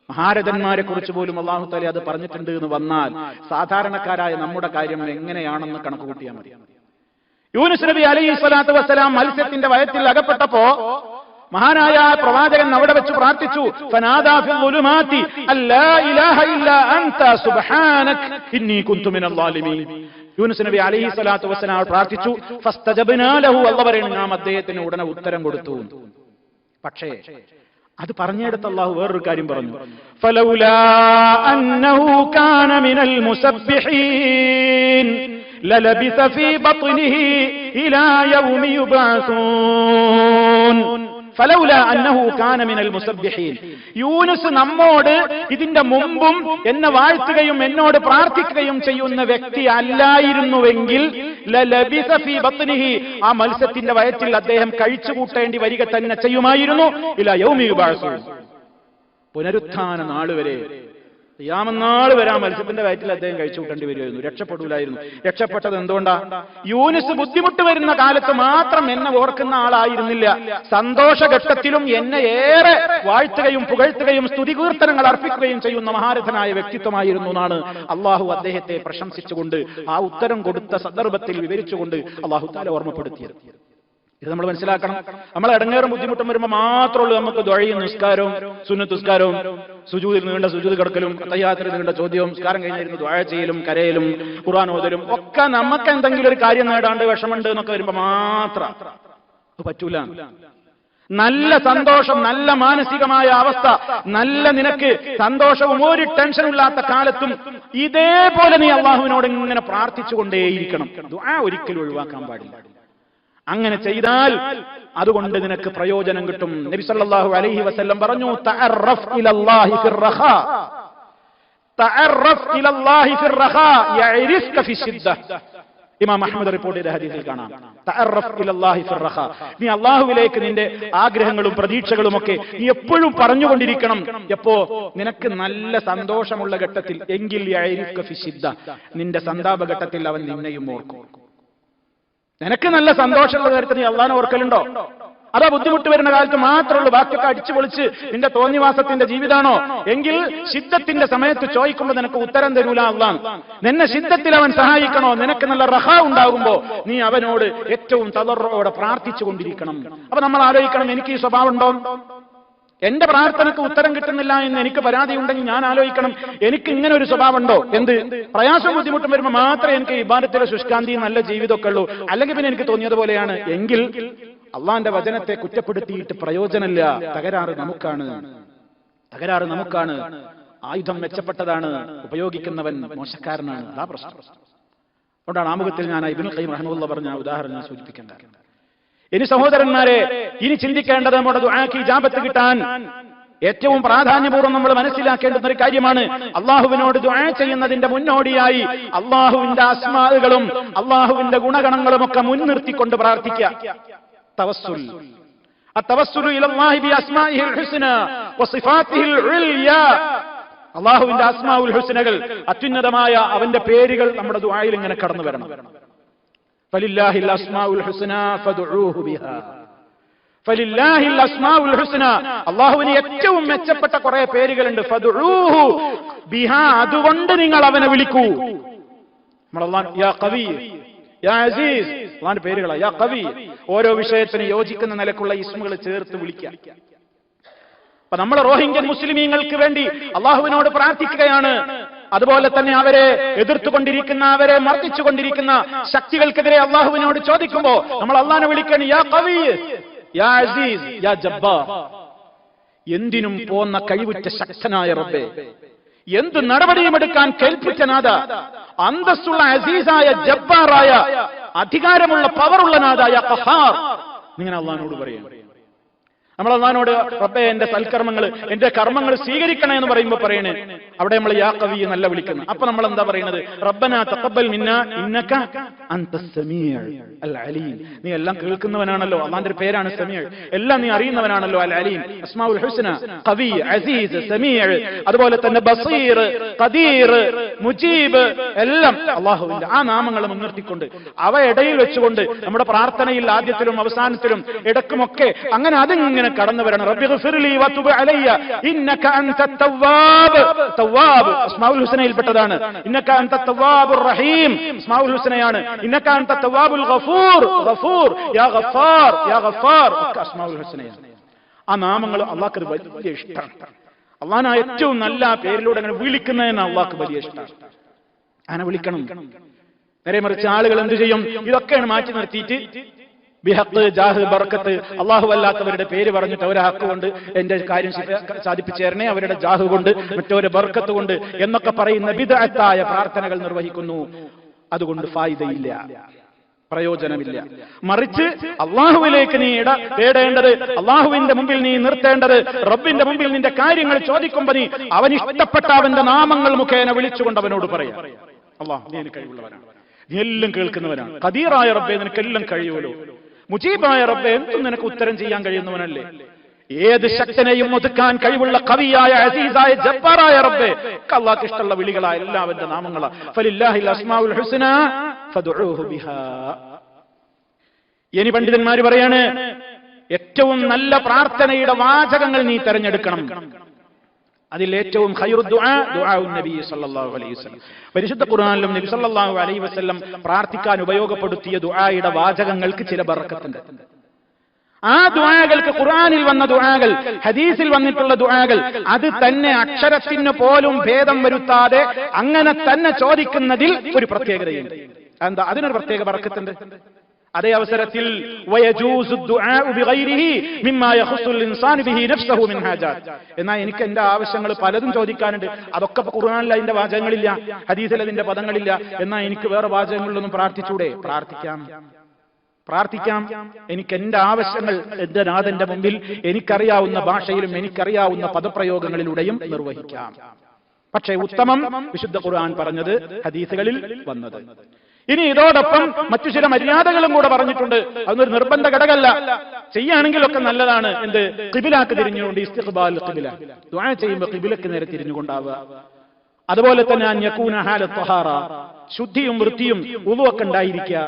മഹാരഥന്മാരെ കുറിച്ച് പോലും അല്ലാഹു തആല അത് പറഞ്ഞിട്ടുണ്ട് എന്ന് വന്നാൽ സാധാരണക്കാരായ നമ്മുടെ കാര്യം എങ്ങനെയാണെന്ന് കണക്ക് കൂട്ടിയാൽ മതി. യൂനുസ് നബി അലൈഹി സ്വലാത്തു വസ്സലാം മത്സ്യത്തിന്റെ വയറ്റിൽ അകപ്പെട്ടപ്പോ മഹാനായ പ്രവാചകൻ അവിടെ വെച്ച് പ്രാർത്ഥിച്ചു, ഫനാദാ ഫിൽ ളുലുമാതി അല്ലാ ഇലാഹ ഇല്ലാ അൻത സുബ്ഹാനക ഇന്നി കുന്തു മിനൽ ളാലിമീൻ. യൂനുസ് നബി അലൈഹി സ്വലാത്തു വസ്സലാം പ്രാർത്ഥിച്ചു, ഫസ്തജബ്നാ ലഹു, അല്ലാഹു പറയുന്നു നാം അദ്ദേഹത്തിന് ഉടനെ ഉത്തരം കൊടുത്തു. പക്ഷേ അത് പറഞ്ഞെടുത്ത് അല്ലാഹു വേറൊരു കാര്യം പറഞ്ഞു, ഫലൗലാ അന്നഹു കാന മിനൽ മുസബ്ബിഹീൻ ലലബിസ ഫീ ബത്നിഹി ഇലാ യൗമി യുബഅസൂൻ. ഫലൗലാ അന്നഹു കാന മിനൽ മുസബ്ബിഹീൻ. യൂനുസ് നമ്മോട് ഇതിന്റെ മുമ്പും എന്നെ വാഴ്ത്തുകയും എന്നോട് പ്രാർത്ഥിക്കുകയും ചെയ്യുന്ന വ്യക്തി അല്ലായിരുന്നുവെങ്കിൽ ലലബിസ ഫീ ബത്നിഹി, ആ മത്സ്യത്തിന്റെ വയറ്റിൽ അദ്ദേഹം കഴിച്ചുകൂട്ടേണ്ടി വരിക തന്നെ ചെയ്യുമായിരുന്നു. ഇലാ യൗമി യുബഅസൂൻ, പുനരുത്ഥാന നാൾ വരെ. ഖിയാമനാൾ വരാൻ മത്സ്യത്തിന്റെ വയറ്റിൽ അദ്ദേഹം കഴിച്ചു കൂട്ടേണ്ടി വരുമായിരുന്നു, രക്ഷപ്പെടൂലായിരുന്നു. രക്ഷപ്പെട്ടത് എന്തുകൊണ്ടാ? യൂനുസ് ബുദ്ധിമുട്ട് വരുന്ന കാലത്ത് മാത്രം എന്നെ ഓർക്കുന്ന ആളായിരുന്നില്ല, സന്തോഷഘട്ടത്തിലും എന്നെ ഏറെ വാഴ്ത്തുകയും പുകഴ്ത്തുകയും സ്തുതികീർത്തനങ്ങൾ അർപ്പിക്കുകയും ചെയ്യുന്ന മഹാരഥനായ വ്യക്തിത്വമായിരുന്നു എന്നാണ് അള്ളാഹു അദ്ദേഹത്തെ പ്രശംസിച്ചുകൊണ്ട് ആ ഉത്തരം കൊടുത്ത സന്ദർഭത്തിൽ വിവരിച്ചുകൊണ്ട് അള്ളാഹു തആല ഓർമ്മപ്പെടുത്തിയത്. ഇത് നമ്മൾ മനസ്സിലാക്കണം. നമ്മൾ ഇടങ്ങേറും ബുദ്ധിമുട്ടും വരുമ്പോൾ മാത്രമുള്ളൂ നമുക്ക് ദുആയും നിസ്കാരവും സുന്നത്ത് നിസ്കാരവും സുജൂദിൽ നീണ്ട സുജൂദ് കിടക്കലും തയ്യാത്തിൽ നീണ്ട ചോദ്യവും നിസ്കാരം കഴിഞ്ഞിരുന്ന് ദുആ ചെയ്യലും കരയലും ഖുർആൻ ഓതലും ഒക്കെ നമുക്ക് എന്തെങ്കിലും ഒരു കാര്യം നേടാണ്ട് വിഷമുണ്ട് എന്നൊക്കെ വരുമ്പോൾ മാത്രം പറ്റൂല. നല്ല സന്തോഷം, നല്ല മാനസികമായ അവസ്ഥ, നല്ല നിനക്ക് സന്തോഷവും ഒരു ടെൻഷനില്ലാത്ത കാലത്തും ഇതേപോലെ നീ അള്ളാഹുവിനോട് ഇങ്ങനെ പ്രാർത്ഥിച്ചുകൊണ്ടേയിരിക്കണം. ദുആ ഒരിക്കലും ഒഴിവാക്കാൻ പാടില്ല. അങ്ങനെ ചെയ്താൽ അതുകൊണ്ട് നിനക്ക് പ്രയോജനം കിട്ടും. നബി സല്ലല്ലാഹു അലൈഹി വസല്ലം പറഞ്ഞു, തഅറഫ് ഇലല്ലാഹി ഫിർറഖാ, തഅറഫ് ഇലല്ലാഹി ഫിർറഖാ യഅരിഫ്ക ഫിശ്ശിദ്ദ. ഇമാം അഹ്മദ് റിപ്പോർട്ട് ചെയ്ത ഹദീസിൽ കാണാം, തഅറഫ് ഇലല്ലാഹി ഫിർറഖാ, നീ അല്ലാഹുവിലേക്ക് നിന്റെ ആഗ്രഹങ്ങളും പ്രതീക്ഷകളും ഒക്കെ നീ എപ്പോഴും പറഞ്ഞുകൊണ്ടിരിക്കണം. എപ്പോ? നിനക്ക് നല്ല സന്തോഷമുള്ള ഘട്ടത്തിൽ. എങ്കിൽ യഅരിഫ്ക ഫിശ്ശിദ്ദ, നിന്റെ സന്താപഘട്ടത്തിൽ അവൻ നിന്നെയും ഓർക്കും. നിനക്ക് നല്ല സന്തോഷമുള്ള കാര്യത്തിൽ നീ അള്ളാഹനെ ഓർക്കലുണ്ടോ? അതാ ബുദ്ധിമുട്ട് വരുന്ന കാലത്ത് മാത്രമുള്ളൂ, ബാക്കിയൊക്കെ അടിച്ചു പൊളിച്ച് നിന്റെ തോന്നിവാസത്തിന്റെ ജീവിതാണോ? എങ്കിൽ ശിദ്ധത്തിന്റെ സമയത്ത് ചോദിക്കുമ്പോൾ നിനക്ക് ഉത്തരം തരൂല അള്ളാഹ്. നിന്നെ ശിദ്ധത്തിൽ അവൻ സഹായിക്കണോ? നിനക്ക് നല്ല റഹാ ഉണ്ടാകുമ്പോ നീ അവനോട് ഏറ്റവും തളർറോടെ പ്രാർത്ഥിച്ചു കൊണ്ടിരിക്കണം. അപ്പൊ നമ്മൾ ആലോചിക്കണം, എനിക്ക് ഈ സ്വഭാവം ഉണ്ടോ? എന്റെ പ്രാർത്ഥനക്ക് ഉത്തരം കിട്ടുന്നില്ല എന്ന് എനിക്ക് പരാതി ഉണ്ടെങ്കിൽ ഞാൻ ആലോചിക്കണം, എനിക്ക് ഇങ്ങനെ ഒരു സ്വഭാവം ഉണ്ടോ? എന്ത് പ്രയാസവും ബുദ്ധിമുട്ടും വരുമ്പോൾ മാത്രമേ എനിക്ക് ഇബാദത്തിലെ ശുഷ്കാന്തി നല്ല ജീവിതമൊക്കെ ഉള്ളൂ, അല്ലെങ്കിൽ പിന്നെ എനിക്ക് തോന്നിയതുപോലെയാണ്. എങ്കിൽ അള്ളാന്റെ വചനത്തെ കുറ്റപ്പെടുത്തിയിട്ട് പ്രയോജനമില്ല. തകരാറ് നമുക്കാണ്, തകരാറ് നമുക്കാണ്. ആയുധം മെച്ചപ്പെട്ടതാണ്, ഉപയോഗിക്കുന്നവൻ മോശക്കാരനാണ്. അതാ പ്രശ്നം. അതുകൊണ്ടാണ് ആമുഖത്തിൽ ഞാൻ ഇബ്നുൽ ഖയ്യിം റഹിമഹുല്ലാഹ് പറഞ്ഞ ഉദാഹരണം ഞാൻ സൂചിപ്പിക്കേണ്ടത്. ഇനി സഹോദരന്മാരെ, ഇനി ചിന്തിക്കേണ്ടത് നമ്മുടെ ദുആക്ക് ഇജാബത്ത് കിട്ടാൻ ഏറ്റവും പ്രാധാന്യപൂർവ്വം നമ്മൾ മനസ്സിലാക്കേണ്ടുന്ന ഒരു കാര്യമാണ്, അള്ളാഹുവിനോട് ദുആ ചെയ്യുന്നതിന്റെ മുന്നോടിയായി അള്ളാഹുവിന്റെ അസ്മാഉകളും അള്ളാഹുവിന്റെ ഗുണഗണങ്ങളും ഒക്കെ മുൻനിർത്തിക്കൊണ്ട് പ്രാർത്ഥിക്കുക. തവസ്സുൽ, അത്തവസ്സുലു ഇലല്ലാഹി ബി അസ്മാഇഹിൽ ഹുസ്ന വസിഫാതിഹിൽ ഉൽയാ. അള്ളാഹുവിന്റെ അസ്മാഉൽ ഹുസ്നകൾ, അത്യുന്നതമായ അവന്റെ പേരുകൾ നമ്മുടെ ദുആയിൽ ഇങ്ങനെ കടന്നു വരണം. ഫലില്ലാഹിൽ അസ്മാഉൽ ഹുസ്ന ഫദ്ഉഹു ബിഹാ, ഫലില്ലാഹിൽ അസ്മാഉൽ ഹുസ്ന, അല്ലാഹുവിന് ഏറ്റവും മെച്ചപ്പെട്ട കുറെ പേരുകളുണ്ട്. ഫദ്ഉഹു ബിഹാ, അതുകൊണ്ട് നിങ്ങൾ അവനെ വിളിക്കൂ. നമ്മൾ അല്ലാഹു യാ ഖവി, യാ അസീസ്, അല്ലാഹുവിന്റെ പേരുകളാ. യാ ഖവി, ഓരോ വിഷയത്തിന് യോജിക്കുന്ന നിലക്കുള്ള ഇസ്മുകൾ ചേർത്ത് വിളിക്കുക. അപ്പൊ നമ്മൾ റോഹിംഗ്യൻ മുസ്ലിമീങ്ങൾക്ക് വേണ്ടി അള്ളാഹുവിനോട് പ്രാർത്ഥിക്കുകയാണ്. അതുപോലെ തന്നെ അവരെ എതിർത്തുകൊണ്ടിരിക്കുന്ന, അവരെ മർദ്ദിച്ചുകൊണ്ടിരിക്കുന്ന ശക്തികൾക്കെതിരെ അള്ളാഹുവിനോട് ചോദിക്കുമ്പോ നമ്മൾ അള്ളാഹിനെ വിളിക്കണം, യാ ഖവി, യാ അസീസ്, യാ ജബ്ബാർ. എന്തിനും പോന്ന കഴിവുറ്റ ശക്തനായ റബ്ബേ, എന്ത് നടപടിയും എടുക്കാൻ കേൾപ്പിച്ച നാഥ, അന്തസ്സുള്ള അസീസായ ജബ്ബാറായ അധികാരമുള്ള പവറുള്ള നാഥായ ഖഹാർ, ഇങ്ങനെ അള്ളാഹിനോട് പറയും. നമ്മൾ അള്ളാഹിനോട് റബ്ബേ എന്റെ സൽക്കർമ്മങ്ങൾ, എന്റെ കർമ്മങ്ങൾ സ്വീകരിക്കണേ എന്ന് പറയുമ്പോൾ പറയണേ, അവിടെ നമ്മൾ യാ ഖവി എന്നല്ല വിളിക്കുന്നത്. അപ്പൊ നമ്മൾ എന്താ പറയുന്നത്? റബ്ബനാ തഖബ്ബൽ മിന്നാ ഇന്നക അൻതസ് സമീഉ അൽ അലീം. നീ എല്ലാം കേൾക്കുന്നവനാണല്ലോ, അള്ളാഹിന്റെ പേരാണ് സമീഉ, എല്ലാം നീ അറിയുന്നവനാണല്ലോ. അൽ അലീം, അസ്മാഉൽ ഹുസ്ന, ഖവി, അസീസ്, സമീഉ, അതുപോലെ തന്നെ ബസീർ, ഖദീർ, മുജീബ്, എല്ലാം അള്ളാഹുവിന്റെ ആ നാമങ്ങൾ മുൻനിർത്തിക്കൊണ്ട് അവ ഇടയിൽ വെച്ചുകൊണ്ട് നമ്മുടെ പ്രാർത്ഥനയിൽ ആദ്യത്തിലും അവസാനത്തിലും ഇടക്കുമൊക്കെ അങ്ങനെ അതിങ്ങനെ കടന്നു വരണം. റബ്ബി ഗ്ഫിർലി വതുബ് അലയ്യ ഇന്നക അൻതത് തവ്വാബ്. തവ്വാബ് അസ്മാഉൽ ഹുസ്നയിൽപ്പെട്ടതാണ്. ഇന്നക അൻതത് തവ്വാബുർ റഹീം അസ്മാഉൽ ഹുസ്നയാണ്. ഇന്നക അൻതത് തവ്വാബുൽ ഗഫൂർ, ഗഫൂർ, യാ ഗഫാർ, യാ ഗഫാർ ഒക്കെ അസ്മാഉൽ ഹുസ്നയാണ്. ആ നാമങ്ങൾ അള്ളാഹ്ക്ക് വലിയ ഇഷ്ടമാണ്. അള്ളാഹിനെ ഏറ്റവും നല്ല പേരിലൂടെ അങ്ങനെ വിളിക്കുന്നതിന് അള്ളാഹ്ക്ക് വലിയ ഇഷ്ടമാണ്. അങ്ങനെ വിളിക്കണം. നേരെ മറിച്ച് ആളുകൾ എന്ത് ചെയ്യും? ഇതൊക്കെയാണ് മാറ്റി നിർത്തിയിട്ട് ബിഹഖ്, ജാഹ്, ബർക്കത്ത്, അള്ളാഹു അല്ലാത്തവരുടെ പേര് പറഞ്ഞിട്ട് അവരെ ഹക്ക് കൊണ്ട് എന്റെ കാര്യം സാധിപ്പിച്ചേരണേ, അവരുടെ ജാഹ് കൊണ്ട്, മറ്റൊരു ബർക്കത്ത് കൊണ്ട് എന്നൊക്കെ പറയുന്ന ബിദ്അത്തായ പ്രാർത്ഥനകൾ നിർവഹിക്കുന്നു. അതുകൊണ്ട് ഫായിദയില്ല, പ്രയോജനമില്ല. മറിച്ച് അള്ളാഹുവിലേക്ക് നീ തേടേണ്ടത്, അള്ളാഹുവിന്റെ മുമ്പിൽ നീ നിർത്തേണ്ടത്, റബ്ബിന്റെ മുമ്പിൽ നിന്റെ കാര്യങ്ങൾ ചോദിക്കുമ്പോൾ നീ അവൻ ഇഷ്ടപ്പെട്ട അവന്റെ നാമങ്ങൾ മുഖേന വിളിച്ചുകൊണ്ട് അവനോട് പറയാം, അള്ളാഹ് നീ എനിക്ക് കഴിവുള്ളവനാണ്, നീ എല്ലാം കേൾക്കുന്നവനാണ്. ഖദീറായ റബ്ബേ നിനക്കെല്ലാം കഴിയുമല്ലോ. മുജീബായ റബ്ബേ എന്തും നിനക്ക് ഉത്തരം ചെയ്യാൻ കഴിയുന്നവനല്ലേ. ഏത് ശക്തനെയും ഒതുക്കാൻ കഴിവുള്ള കവിയായ അസീസായ ജബ്ബാറായ റബ്ബേ, അല്ലാഹുവിന് ഇഷ്ടമുള്ള വിളികളായ എല്ലാവരുടെ നാമങ്ങളാ. ഫലില്ലാഹിൽ അസ്മാഉൽ ഹുസ്ന ഫദ്ഉഹു ബിഹാ. ഇനി പണ്ഡിതന്മാര് പറയാണ്, ഏറ്റവും നല്ല പ്രാർത്ഥനയുടെ വാചകങ്ങൾ നീ തെരഞ്ഞെടുക്കണം. അതിൽ ഏറ്റവും ഖൈറു ദുആ ദുആഉൻ നബി സല്ലല്ലാഹു അലൈഹി വസല്ലം. പരിശുദ്ധ ഖുർആനിലും നബി സല്ലല്ലാഹു അലൈഹി വസല്ലം പ്രാർത്ഥിക്കാൻ ഉപയോഗപ്പെടുത്തിയ ദുആയുടെ വാചകങ്ങൾക്ക് ചില ബറക്കത്തുണ്ട്. ആ ദുആകൾക്ക്, ഖുർആനിൽ വന്ന ദുആകൾ, ഹദീസിൽ വന്നിട്ടുള്ള ദുആകൾ, അത് തന്നെ അക്ഷരത്തിന് പോലും ഭേദം വരുത്താതെ അങ്ങനെ തന്നെ ചോദിക്കുന്നതിൽ ഒരു പ്രത്യേകതയുണ്ട്. എന്താ? അതിനൊരു പ്രത്യേക ബറക്കത്തുണ്ട്. അതേ അവസരത്തിൽ വയജൂസു ദുആഉ ബിഗൈരിഹി മിമ്മാ യഖുസ്സുൽ ഇൻസാനു ബിഹി നഫ്സഹു മിൻ ഹാജാത്ത്. എന്നാൽ എനിക്ക് എന്റെ ആവശ്യങ്ങൾ പലതും ചോദിക്കാനുണ്ട്, അതൊക്കെ ഖുർആനിൽ അതിന്റെ വാചകങ്ങളില്ല, ഹദീസിൽ അതിന്റെ പദങ്ങളില്ല. എന്നാൽ എനിക്ക് വേറെ വാചകങ്ങളിലൊന്നും പ്രാർത്ഥിച്ചൂടെ? പ്രാർത്ഥിക്കാം. എനിക്ക് എന്റെ ആവശ്യങ്ങൾ എന്റെ നാഥന്റെ മുമ്പിൽ എനിക്കറിയാവുന്ന ഭാഷയിലും എനിക്കറിയാവുന്ന പദപ്രയോഗങ്ങളിലൂടെയും നിർവഹിക്കാം. പക്ഷേ ഉത്തമം വിശുദ്ധ ഖുർആൻ പറഞ്ഞത്, ഹദീസുകളിൽ വന്നത്. ഇനി ഇതോടൊപ്പം മറ്റു ചില മര്യാദകളും കൂടെ പറഞ്ഞിട്ടുണ്ട്. അതൊന്നൊരു നിർബന്ധ ഘടകമല്ല, ചെയ്യാണെങ്കിലൊക്കെ നല്ലതാണ്. എന്ത്? ഖിബിലക്ക് തിരിഞ്ഞുകൊണ്ട് ഇസ്തിഖ്ബാൽ ഖിബില, ദുആ ചെയ്യുമ്പോൾ ഖിബിലക്ക് നേരെ തിരിഞ്ഞുകൊണ്ടാവുക. അതുപോലെ തന്നെ അൻ യകൂന ഹാല ത്വഹാറ, ശുദ്ധിയും വൃത്തിയും വുളുവൊക്കെ ഉണ്ടായിരിക്കുക.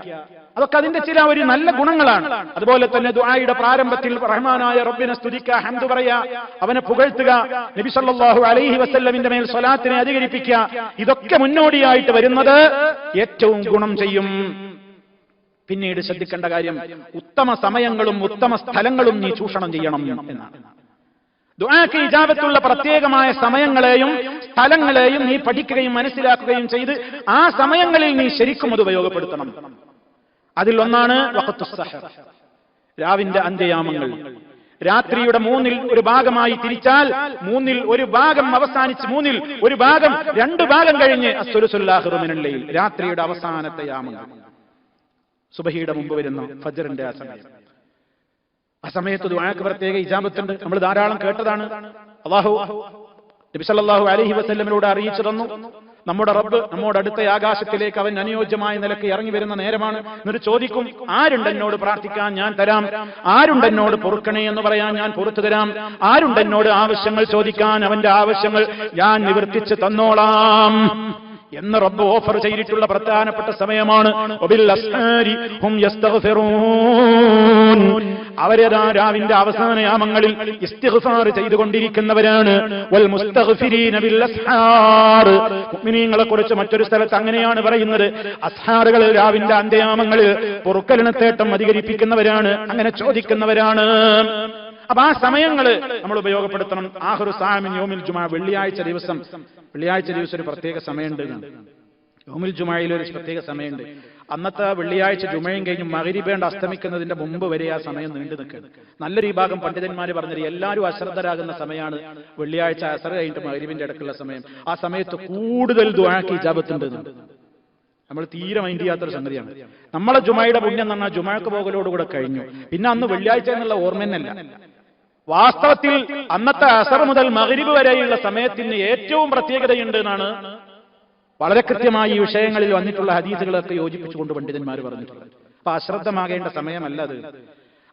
അതൊക്കെ അതിന്റെ ചില ഒരു നല്ല ഗുണങ്ങളാണ്. അതുപോലെ തന്നെ ദുആയുടെ പ്രാരംഭത്തിൽ റഹ്മാനായ റബ്ബിനെ സ്തുതിക്കുക, ഹംദ് പറയുക, അവനെ പുകഴ്ത്തുക, നബി സല്ലല്ലാഹു അലൈഹി വസല്ലമിന്റെ മേൽ സ്വലാത്തിനെ അധികരിപ്പിക്കുക. ഇതൊക്കെ മുന്നോടിയായിട്ട് വരുന്നത് ഏറ്റവും ഗുണം ചെയ്യും. പിന്നീട് ശ്രദ്ധിക്കേണ്ട കാര്യം, ഉത്തമ സമയങ്ങളും ഉത്തമ സ്ഥലങ്ങളും നീ ചൂഷണം ചെയ്യണം എന്നാണ്. ദുആക്ക് ഇജാബത്തുള്ള പ്രത്യേകമായ സമയങ്ങളെയും സ്ഥലങ്ങളെയും നീ പഠിക്കുകയും മനസ്സിലാക്കുകയും ചെയ്ത് ആ സമയങ്ങളിൽ നീ ശരിക്കും അത് ഉപയോഗപ്പെടുത്തണം. അതിൽ ഒന്നാണ് വഖ്തുസ് സഹർ, രാവിന്റെ അന്ത്യയാമങ്ങൾ. രാത്രിയുടെ 1/3 തിരിച്ചാൽ 1/3 അവസാനിച്ച് 1/3 2 ഭാഗം കഴിഞ്ഞ് അസ്സുലുസുൽ ആഖിറു മിനൽ ലൈൽ, രാത്രിയുടെ അവസാനത്തെ യാമങ്ങൾ, സുബഹിയുടെ മുമ്പ് വരുന്ന ഫജ്റിന്റെ ആ സമയം. ആ സമയത്ത് ദുആക്ക് പ്രത്യേക ഇജാബത്തുണ്ട്. നമ്മൾ ധാരാളം കേട്ടതാണ്. അല്ലാഹു നബി സല്ലല്ലാഹു അലൈഹി വസല്ലമിലൂടെ അറിയിച്ചു തന്നു, നമ്മുടെ റബ്ബ് നമ്മുടെ അടുത്ത ആകാശത്തിലേക്ക് അവൻ അനുയോജ്യമായ നിലയ്ക്ക് ഇറങ്ങി വരുന്ന നേരമാണ്. എന്നിട്ട് ചോദിക്കും, ആരുണ്ട് എന്നോട് പ്രാർത്ഥിക്കാൻ? ഞാൻ തരാം. ആരുണ്ട് എന്നോട് പൊറുക്കണേ എന്ന് പറയാൻ? ഞാൻ പുറത്തു തരാം. ആരുണ്ട് എന്നോട് ആവശ്യങ്ങൾ ചോദിക്കാൻ? അവന്റെ ആവശ്യങ്ങൾ ഞാൻ നിവർത്തിച്ച് തന്നോളാം എന്ന് റബ്ബ് ഓഫർ ചെയ്തിട്ടുള്ള പ്രധാനപ്പെട്ട സമയമാണ്. അവരേതാ രാവിന്റെ അവസാന യാമങ്ങളിൽ ഇസ്തിഗ്ഫാർ ചെയ്തുകൊണ്ടിരിക്കുന്നവരാണ്. വൽ മുസ്തഗ്ഫിരീന ബിൽ അസ്ഹാർ, മുഅ്മിനീങ്ങളെ കുറിച്ച് മറ്റൊരു സ്ഥലത്ത് അങ്ങനെയാണ് പറയുന്നത്, അസ്ഹാറുകൾ രാവിന്റെ അന്ത്യയാമങ്ങളിൽ പൊറുക്കലിനത്തേട്ടം അധികരിപ്പിക്കുന്നവരാണ്, അങ്ങനെ ചോദിക്കുന്നവരാണ്. അപ്പൊ ആ സമയങ്ങള് നമ്മൾ ഉപയോഗപ്പെടുത്തണം. ആഖിറു സാഅമിൻ യൗമിൽ ജുമുഅ, വെള്ളിയാഴ്ച ദിവസം ഒരു പ്രത്യേക സമയമുണ്ട്. യൗമുൽ ജുമുഅയിൽ ഒരു പ്രത്യേക സമയമുണ്ട്. അന്നത്തെ വെള്ളിയാഴ്ച ജുമുഅയും കഴിഞ്ഞ് മഗ്രിബ് അസ്തമിക്കുന്നതിന്റെ മുമ്പ് വരെ ആ സമയം നീണ്ടു നിൽക്കുകയാണ്. നല്ലൊരു വിഭാഗം പണ്ഡിതന്മാര് പറഞ്ഞത് എല്ലാവരും അശ്രദ്ധരാകുന്ന സമയമാണ് വെള്ളിയാഴ്ച അസർ കഴിഞ്ഞിട്ട് മഗ്രിബിന്റെ ഇടയ്ക്കുള്ള സമയം. ആ സമയത്ത് കൂടുതൽ ദുആക്ക് ഇജാബത്തുണ്ട്. നമ്മൾ തീരെ മൈൻഡ് ചെയ്യാത്തൊരു സംഗതിയാണ്. നമ്മളെ ജുമുഅയുടെ പുണ്യം എന്ന് പറഞ്ഞാൽ ജുമുഅക്ക് പോകലോടുകൂടെ കഴിഞ്ഞു. പിന്നെ അന്ന് വെള്ളിയാഴ്ച എന്നുള്ള ഓർമ്മ തന്നെയല്ല. വാസ്തവത്തിൽ അന്നത്തെ അസർ മുതൽ മഗ്രിബ് വരെയുള്ള സമയത്തിന് ഏറ്റവും പ്രത്യേകതയുണ്ട് എന്നാണ് വളരെ കൃത്യമായി ഈ വിഷയങ്ങളിൽ വന്നിട്ടുള്ള ഹദീസുകളൊക്കെ യോജിപ്പിച്ചുകൊണ്ട് പണ്ഡിതന്മാർ പറഞ്ഞിട്ടുള്ളത്. അപ്പൊ അശ്രദ്ധമാകേണ്ട സമയമല്ല അത്.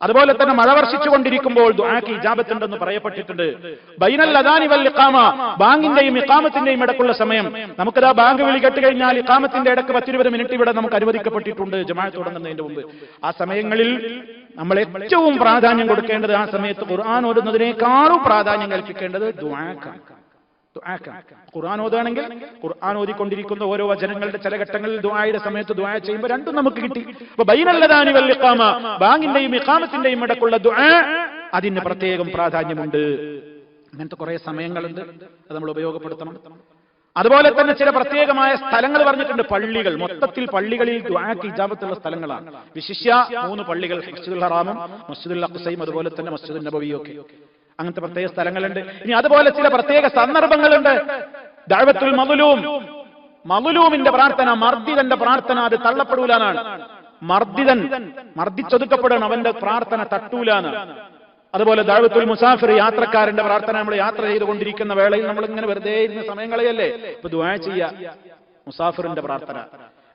അതുപോലെ തന്നെ മഴ വർഷിച്ചുകൊണ്ടിരിക്കുമ്പോൾ ദുആക്ക് ഇജാബത്തുണ്ടെന്ന് പറയപ്പെട്ടിട്ടുണ്ട്. ബൈനൽ അദാനി വൽ ഇഖാമ, ബാങ്കിന്റെയും ഇഖാമത്തിന്റെയും ഇടക്കുള്ള സമയം. നമുക്കതാ ബാങ്ക് വിളി കേട്ട് കഴിഞ്ഞാൽ ഇഖാമത്തിന്റെ ഇടക്ക് 10-20 മിനിറ്റ് ഇവിടെ നമുക്ക് അനുവദിക്കപ്പെട്ടിട്ടുണ്ട് ജമാഅത്ത് തുടങ്ങുന്നതിന്റെ മുമ്പ്. ആ സമയങ്ങളിൽ നമ്മൾ ഏറ്റവും പ്രാധാന്യം കൊടുക്കേണ്ടത്, ആ സമയത്ത് ഖുർആൻ ഓതുന്നതിനേക്കാളും പ്രാധാന്യം കൽപ്പിക്കേണ്ടത് ദുആക്കാണ്. ഖുർആൻ ഓതുകയാണെങ്കിൽ ഖുർആൻ ഓതിക്കൊണ്ടിരിക്കുന്ന ഓരോ വചനങ്ങളുടെ ചില ഘട്ടങ്ങളിൽ ദുആയുടെ സമയത്ത് ദുആ ചെയ്യുമ്പോൾ രണ്ടും നമുക്ക് കിട്ടി. അപ്പൊ ബൈനൽ അദാനി വൽ ഇഖാമ, ബാങ്കിന്റെയും ഇഖാമത്തിന്റെയും ഇടക്കുള്ള ദുആ, അതിന് പ്രത്യേകം പ്രാധാന്യമുണ്ട്. അങ്ങനത്തെ കുറെ സമയങ്ങളുണ്ട്, അത് നമ്മൾ ഉപയോഗപ്പെടുത്തണം. അതുപോലെ തന്നെ ചില പ്രത്യേകമായ സ്ഥലങ്ങൾ പറഞ്ഞിട്ടുണ്ട്. പള്ളികൾ, മൊത്തത്തിൽ പള്ളികളിൽ ദുആക്ക് ഇജാബത്തുള്ള സ്ഥലങ്ങളാണ്. വിശിഷ്യ 3 പള്ളികൾ, മസ്ജിദുൽ ഹറാമും മസ്ജിദുൽ അഖ്സയും അതുപോലെ തന്നെ മസ്ജിദുൻ നബവിയും ഒക്കെ. അങ്ങനത്തെ പ്രത്യേക സ്ഥലങ്ങളുണ്ട്. ഇനി അതുപോലെ ചില പ്രത്യേക സന്ദർഭങ്ങളുണ്ട്. ദഅവത്തുൽ മദ്ലൂം, മദ്ലൂമിന്റെ പ്രാർത്ഥന, മർദിതന്റെ പ്രാർത്ഥന, അത് തള്ളപ്പെടൂലാനാണ്. മർദിച്ചൊതുക്കപ്പെടണം, അവന്റെ പ്രാർത്ഥന തട്ടൂലാനാണ്. അതുപോലെ ദഅവത്തുൽ മുസാഫിർ, യാത്രക്കാരന്റെ പ്രാർത്ഥന. നമ്മൾ യാത്ര ചെയ്തുകൊണ്ടിരിക്കുന്ന വേളയിൽ നമ്മൾ ഇങ്ങനെ വെറുതെ ഇരുന്ന സമയങ്ങളെയല്ലേ ഇപ്പൊ ദുആ ചെയ്യുക. മുസാഫിറിന്റെ പ്രാർത്ഥന,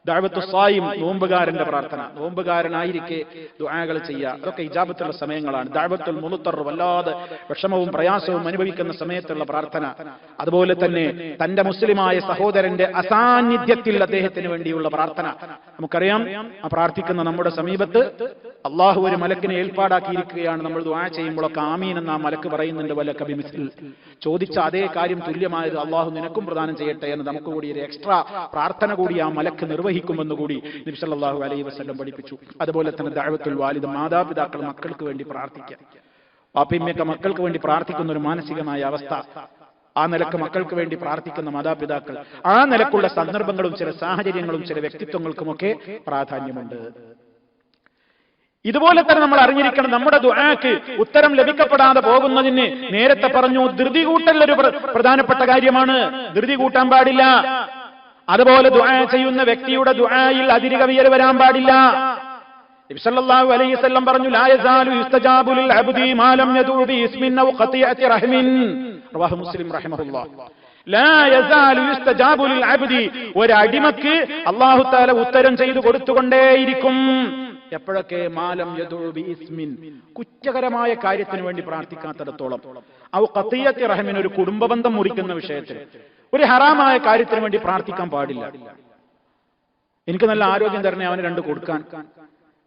ദഅവത്തു സ്വായിം, നോമ്പുകാരന്റെ പ്രാർത്ഥന, നോമ്പുകാരനായിരിക്കെ ദുആകൾ ചെയ്യുക, അതൊക്കെ ഇജാബത്തുള്ള സമയങ്ങളാണ്. ദഅവത്തുൽ മുളുത്തർ, വല്ലാതെ വിഷമവും പ്രയാസവും അനുഭവിക്കുന്ന സമയത്തുള്ള പ്രാർത്ഥന. അതുപോലെ തന്നെ തന്റെ മുസ്ലിമായ സഹോദരന്റെ അസാന്നിധ്യത്തിൽ അദ്ദേഹത്തിന് വേണ്ടിയുള്ള പ്രാർത്ഥന. നമുക്കറിയാം, ആ പ്രാർത്ഥിക്കുന്ന നമ്മുടെ സമീപത്ത് അള്ളാഹു ഒരു മലക്കിനെ ഏൽപ്പാടാക്കിയിരിക്കുകയാണ്. നമ്മൾ ദുആ ചെയ്യുമ്പോഴൊക്കെ ആമീൻ എന്ന ആ മലക്ക് പറയുന്നുണ്ട്, വലക ബിമിസ്ൽ, ചോദിച്ച അതേ കാര്യം തുല്യമായത് അള്ളാഹു നിനക്കും പ്രദാനം ചെയ്യട്ടെ എന്ന് നമുക്ക് കൂടി ഒരു എക്സ്ട്രാ പ്രാർത്ഥന കൂടി ആ മലക്ക് നിർവഹിക്കുമെന്ന് കൂടി നബി സല്ലല്ലാഹു അലൈഹി വസല്ലം പഠിപ്പിച്ചു. അതുപോലെ തന്നെ ദഅവത്തുൽ വാലിദ്, മാതാപിതാക്കൾ മക്കൾക്ക് വേണ്ടി പ്രാർത്ഥിക്കുക. വാപ്പിയമ്മയൊക്കെ മക്കൾക്ക് വേണ്ടി പ്രാർത്ഥിക്കുന്ന ഒരു മാനസികമായ അവസ്ഥ, ആ നിലക്ക് മക്കൾക്ക് വേണ്ടി പ്രാർത്ഥിക്കുന്ന മാതാപിതാക്കൾ, ആ നിലക്കുള്ള സന്ദർഭങ്ങളും ചില സാഹചര്യങ്ങളും ചില വ്യക്തിത്വങ്ങൾക്കുമൊക്കെ പ്രാധാന്യമുണ്ട്. ഇതുപോലെ തന്നെ നമ്മൾ അറിഞ്ഞിരിക്കണം, നമ്മുടെ ദുആക്ക് ഉത്തരം ലഭിക്കപ്പെടാതെ പോകുന്നതിന് നേരത്തെ പറഞ്ഞു ധൃതി കൂട്ടൽ ഒരു പ്രധാനപ്പെട്ട കാര്യമാണ്. ധൃതി കൂട്ടാൻ പാടില്ല. അതുപോലെ ദുആ ചെയ്യുന്ന വ്യക്തിയുടെ ദുആയിൽ അതിരുകവിയൽ വരാൻ പാടില്ല. നബി സല്ലല്ലാഹു അലൈഹി വസല്ലം പറഞ്ഞു, ലാ യസാലു യുസ്തജാബു ലിൽ അബ്ദി മാ ലം യദഉ ബി ഇസ്മിൻ ഔ ഖതിഅതി റഹ്മിൻ, റവാഹു മുസ്ലിം റഹിമഹുല്ലാഹ്. ലാ യസാലു യുസ്തജാബു ലിൽ അബ്ദി, ഒരു അടിമക്ക് അല്ലാഹു തആല ഉത്തരം ചെയ്തു കൊടുത്തുകൊണ്ടേയിരിക്കും. എപ്പോഴൊക്കെ? മാലം യദഉ ബി ഇസ്മിൻ, കുറ്റകരമായ കാര്യത്തിന് വേണ്ടി പ്രാർത്ഥിക്കാത്തിടത്തോളം. ഔ ഖതിഅതി റഹ്മിൻ, ഒരു കുടുംബബന്ധം മുറിക്കുന്ന വിഷയത്തിൽ, ഒരു ഹറാമായ കാര്യത്തിന് വേണ്ടി പ്രാർത്ഥിക്കാൻ പാടില്ല. എനിക്ക് നല്ല ആരോഗ്യം തരണേ, അവന് രണ്ട് കൊടുക്കാൻ,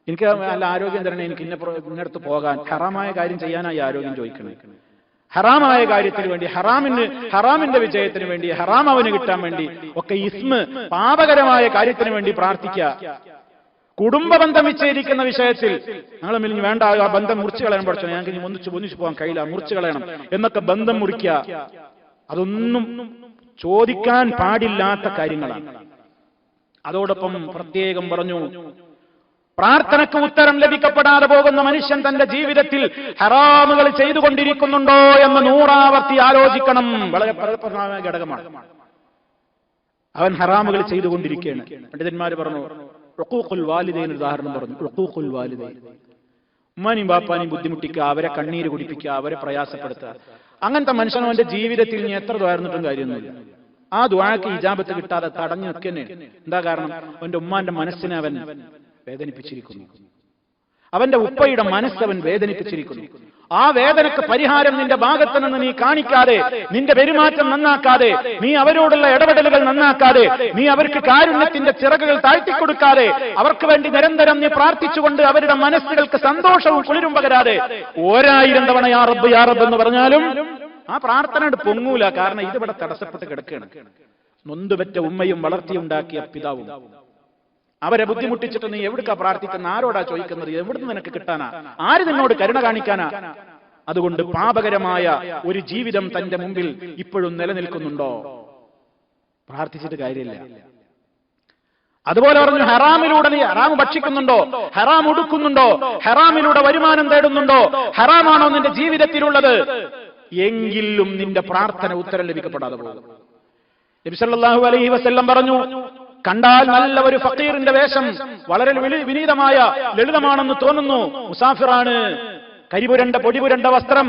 എനിക്ക് നല്ല ആരോഗ്യം തരണേ, എനിക്ക് ഇന്നടുത്ത് പോകാൻ. ഹറാമായ കാര്യം ചെയ്യാനായി ആരോഗ്യം ചോദിക്കണേ. ഹറാമായ കാര്യത്തിന് വേണ്ടി, ഹറാമിന്റെ വിജയത്തിന് വേണ്ടി, ഹറാം അവന് കിട്ടാൻ വേണ്ടി ഒക്കെ ഇസ്മ്, പാപകരമായ കാര്യത്തിന് വേണ്ടി പ്രാർത്ഥിക്കുക. കുടുംബബന്ധം വിച്ഛേദിക്കുന്ന വിഷയത്തിൽ ഞങ്ങൾ മിലിഞ്ഞ് വേണ്ട, ആ ബന്ധം മുറിച്ചു കളയാൻ പഠിച്ചു, ഞങ്ങൾക്ക് ഇനി ഒന്നിച്ചു പോകാൻ കഴിയില്ല, മുറിച്ചു കളയണം എന്നൊക്കെ ബന്ധം മുറിക്കുക, അതൊന്നും ചോദിക്കാൻ പാടില്ലാത്ത കാര്യങ്ങളാണ്. അതോടൊപ്പം പ്രത്യേകം പറഞ്ഞു, പ്രാർത്ഥനയ്ക്ക് ഉത്തരം ലഭിക്കപ്പെടാതെ പോകുന്ന മനുഷ്യൻ തന്റെ ജീവിതത്തിൽ ഹറാമുകൾ ചെയ്തുകൊണ്ടിരിക്കുന്നുണ്ടോ എന്ന് 100 ആവർത്തി ആലോചിക്കണം. വളരെ പ്രധാനമായ ഘടകമാണ്. അവൻ ഹറാമുകൾ ചെയ്തുകൊണ്ടിരിക്കുകയാണ്. പണ്ഡിതന്മാർ പറഞ്ഞു, ഉഖൂഖുൽ വാലിദൈൻ ഉദാഹരണം പറഞ്ഞു. ഉഖൂഖുൽ വാലിദൈൻ, ഉമ്മാനെയും ബാപ്പാനെയും ബുദ്ധിമുട്ടിക്കുക, അവരെ കണ്ണീര് കുടിപ്പിക്കുക, അവരെ പ്രയാസപ്പെടുത്തുക. അങ്ങനത്തെ മനുഷ്യനവന്റെ ജീവിതത്തിൽ ഇനി എത്ര ദ്വാരുന്നിട്ടും കാര്യമൊന്നുമില്ല. ആ ദുആക്ക് ഇജാബത്ത് കിട്ടാതെ തടഞ്ഞു നിൽക്കുന്നേ. എന്താ കാരണം? അവന്റെ ഉമ്മാന്റെ മനസ്സിനെ അവൻ വേദനിപ്പിച്ചിരിക്കുന്നു, അവന്റെ ഉപ്പയുടെ മനസ്സ് അവൻ വേദനിപ്പിച്ചിരിക്കുന്നു. ആ വേദനക്ക് പരിഹാരം നിന്റെ ഭാഗത്ത് നിന്ന് നീ കാണിക്കാതെ, നിന്റെ പെരുമാറ്റം നന്നാക്കാതെ, നീ അവരോടുള്ള ഇടപെടലുകൾ നന്നാക്കാതെ, നീ അവർക്ക് കാരുണ്യത്തിന്റെ ചിറകുകൾ താഴ്ത്തിക്കൊടുക്കാതെ, അവർക്ക് വേണ്ടി നിരന്തരം നീ പ്രാർത്ഥിച്ചുകൊണ്ട് അവരുടെ മനസ്സുകൾക്ക് സന്തോഷവും കുളിരും പകരാതെ 1000 തവണ യാ റബ്ബ് യാ റബ്ബ് എന്ന് പറഞ്ഞാലും ആ പ്രാർത്ഥന പൊങ്ങൂല. കാരണം ഇതിവിടെ തടസ്സപ്പെട്ട് കിടക്കുകയാണ്. നൊന്തുപെറ്റ ഉമ്മയും വളർത്തിയുണ്ടാക്കിയ പിതാവും അവരെ ബുദ്ധിമുട്ടിച്ചിട്ട് നീ എവിടുക്കാ പ്രാർത്ഥിക്കുന്ന? ആരോടാ ചോദിക്കുന്നത്? എവിടുന്ന് നിനക്ക് കിട്ടാനാ? ആര് നിന്നോട് കരുണ കാണിക്കാനാ? അതുകൊണ്ട് പാപകരമായ ഒരു ജീവിതം തന്റെ മുമ്പിൽ ഇപ്പോഴും നിലനിൽക്കുന്നുണ്ടോ? പ്രാർത്ഥിച്ചിട്ട് കാര്യമില്ല. അതുപോലെ പറഞ്ഞു, ഹറാമിലൂടെ നീ ഹറാം ഭക്ഷിക്കുന്നുണ്ടോ? ഹറാം ഉടുക്കുന്നുണ്ടോ? ഹറാമിലൂടെ വരുമാനം തേടുന്നുണ്ടോ? ഹറാമാണോ നിന്റെ ജീവിതത്തിലുള്ളത്? എങ്കിലും നിന്റെ പ്രാർത്ഥന ഉത്തരം ലഭിക്കപ്പെടാതെ പോകും. നബി സല്ലല്ലാഹു അലൈഹി വസല്ലം പറഞ്ഞു, കണ്ടാൽ നല്ല ഒരു ഫക്കീറിന്റെ വേഷം, വളരെ വിനീതമായ ലളിതമാണെന്ന് തോന്നുന്നു, മുസാഫിറാണ്, കരിപുരണ്ട പൊടിപുരണ്ട വസ്ത്രം,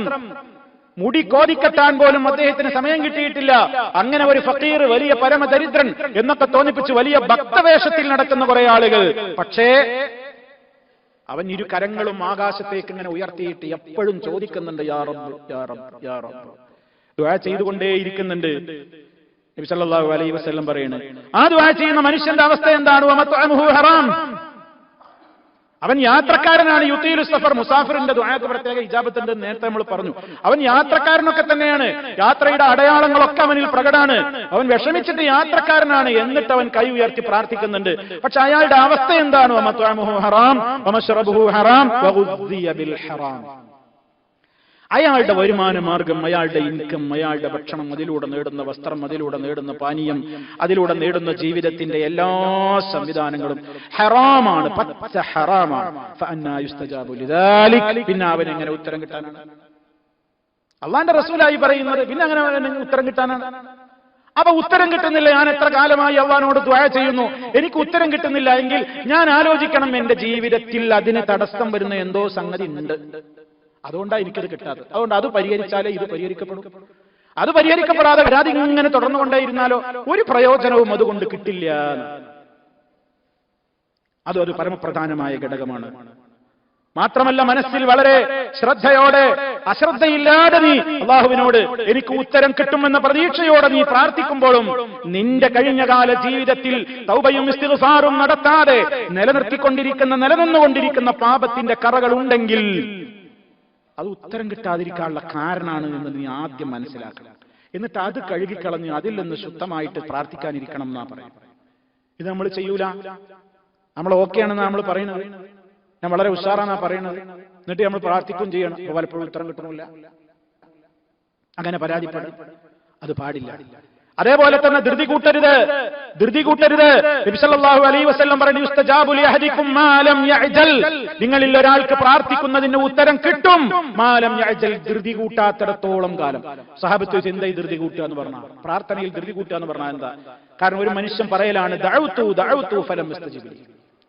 മുടി കോതിക്കെട്ടാൻ പോലും അദ്ദേഹത്തിന് സമയം കിട്ടിയിട്ടില്ല. അങ്ങനെ ഒരു ഫക്കീർ, വലിയ പരമദരിദ്രൻ എന്നൊക്കെ തോന്നിപ്പിച്ച് വലിയ ഭക്തവേഷത്തിൽ നടക്കുന്ന കുറെ ആളുകൾ. പക്ഷേ അവൻ ഇരു കരങ്ങളും ആകാശത്തേക്ക് ഇങ്ങനെ ഉയർത്തിയിട്ട് എപ്പോഴും ചോദിക്കുന്നുണ്ട്, യാ റബ്ബ് യാ റബ്ബ് യാ റബ്ബ്, ദുആ ചെയ്തുകൊണ്ടേയിരിക്കുന്നുണ്ട്. നബി സല്ലല്ലാഹു അലൈഹി വസല്ലം പറയുന്നു, ആ ദുആ ചെയ്യുന്ന മനുഷ്യന്റെ അവസ്ഥ എന്താണ്? വമത്അമുഹു ഹറാം, അവൻ യാത്രക്കാരനാണ്. യുതീലു സഫർ, മുസാഫിറിന്റെ ദുആക്ക് പ്രത്യേക ഇജാബത്തുണ്ട് നേരത്തെ നമ്മൾ പറഞ്ഞു. അവൻ യാത്രക്കാരനൊക്കെ തന്നെയാണ്, യാത്രയുടെ അടയാളങ്ങളൊക്കെ അവനിൽ പ്രകടമാണ്. അവൻ വിഷമിച്ചിട്ട് യാത്രക്കാരനാണ്, എന്നിട്ട് അവൻ കൈ ഉയർത്തി പ്രാർത്ഥിക്കുന്നുണ്ട്. പക്ഷെ അയാളുടെ അവസ്ഥ എന്താണ്? വമത്അമുഹു ഹറാം വമശ്റബുഹു ഹറാം വഗുദ്ദിയ ബിൽ ഹറാം. അയാളുടെ വരുമാന മാർഗം, അയാളുടെ ഇൻകം, അയാളുടെ ഭക്ഷണം, അതിലൂടെ നേടുന്ന വസ്ത്രം, അതിലൂടെ നേടുന്ന പാനീയം, അതിലൂടെ നേടുന്ന ജീവിതത്തിന്റെ എല്ലാ സംവിധാനങ്ങളും ഹറാമാണ്, പച്ച ഹറാമാണ്. ഫഅന്നാ യുസ്തജാബു ലിദാലിക്, പിന്നെ അവൻ എങ്ങനെ ഉത്തരം കിട്ടാനാണ്? അള്ളാന്റെ റസൂലായി പറയുന്നത്, പിന്നെ അങ്ങനെ ഉത്തരം കിട്ടാനാണ്? അപ്പൊ ഉത്തരം കിട്ടുന്നില്ല. ഞാൻ എത്ര കാലമായി അള്ളാനോട് ദുആ ചെയ്യുന്നു, എനിക്ക് ഉത്തരം കിട്ടുന്നില്ല എങ്കിൽ ഞാൻ ആലോചിക്കണം, എന്റെ ജീവിതത്തിൽ അതിന് തടസ്സം വരുന്ന എന്തോ സംഗതി ഉണ്ട്. അതുകൊണ്ടാണ് എനിക്കത് കിട്ടാത്തത്. അതുകൊണ്ട് അത് പരിഹരിച്ചാലേ ഇത് പരിഹരിക്കപ്പെടും. അത് പരിഹരിക്കപ്പെടാതെ വരാതെ ഇങ്ങനെ തുടർന്നുകൊണ്ടേയിരുന്നാലോ ഒരു പ്രയോജനവും അതുകൊണ്ട് കിട്ടില്ല. അതൊരു പരമപ്രധാനമായ ഘടകമാണ്. മാത്രമല്ല മനസ്സിൽ വളരെ ശ്രദ്ധയോടെ അശ്രദ്ധയില്ലാതെ നീ അള്ളാഹുവിനോട് എനിക്ക് ഉത്തരം കിട്ടുമെന്ന പ്രതീക്ഷയോടെ നീ പ്രാർത്ഥിക്കുമ്പോഴും നിന്റെ കഴിഞ്ഞകാല ജീവിതത്തിൽ തൗബയും ഇസ്തിഗ്ഫാറും നടത്താതെ നിലനിന്നുകൊണ്ടിരിക്കുന്ന പാപത്തിന്റെ കറകൾ ഉണ്ടെങ്കിൽ അത് ഉത്തരം കിട്ടാതിരിക്കാനുള്ള കാരണമാണ് എന്ന് നീ ആദ്യം മനസ്സിലാക്കണം. എന്നിട്ട് അത് കഴുകിക്കളഞ്ഞ് അതിൽ നിന്ന് ശുദ്ധമായിട്ട് പ്രാർത്ഥിക്കാനിരിക്കണം എന്നാ പറയാം. ഇത് നമ്മൾ ചെയ്യൂല. നമ്മൾ ഓക്കെയാണെന്നാ നമ്മൾ പറയുന്നത്, ഞാൻ വളരെ ഉഷാറാന്നാ പറയുന്നത്, എന്നിട്ട് നമ്മൾ പ്രാർത്ഥിക്കുകയും ചെയ്യണം. അപ്പൊ പലപ്പോഴും ഉത്തരം കിട്ടണില്ല, അങ്ങനെ പരാതിപ്പെടും. അത് പാടില്ല. അതേപോലെ തന്നെ ധൃതി കൂട്ടരുത്. നബി സല്ലല്ലാഹു അലൈഹി വസല്ലം പറഞ്ഞു, യുസ്തജാബു ലിഅഹദികും മാ ലം യഅജൽ, നിങ്ങളിൽ ഒരാൾക്ക് പ്രാർത്ഥിക്കുന്നതിന് ഉത്തരം കിട്ടും മാ ലം യഅജൽ, ധൃതി കൂട്ടാത്തിടത്തോളം കാലം. സഹാബത്ത് എന്തായി ധൃതി കൂട്ടുക എന്ന് പറഞ്ഞാൽ, പ്രാർത്ഥനയിൽ ധൃതി കൂട്ടുക എന്ന് പറഞ്ഞാൽ എന്താ? കാരണം ഒരു മനുഷ്യൻ പറയലാണ് ദഅഉതു ഫലം യസ്തജിബ് ലി,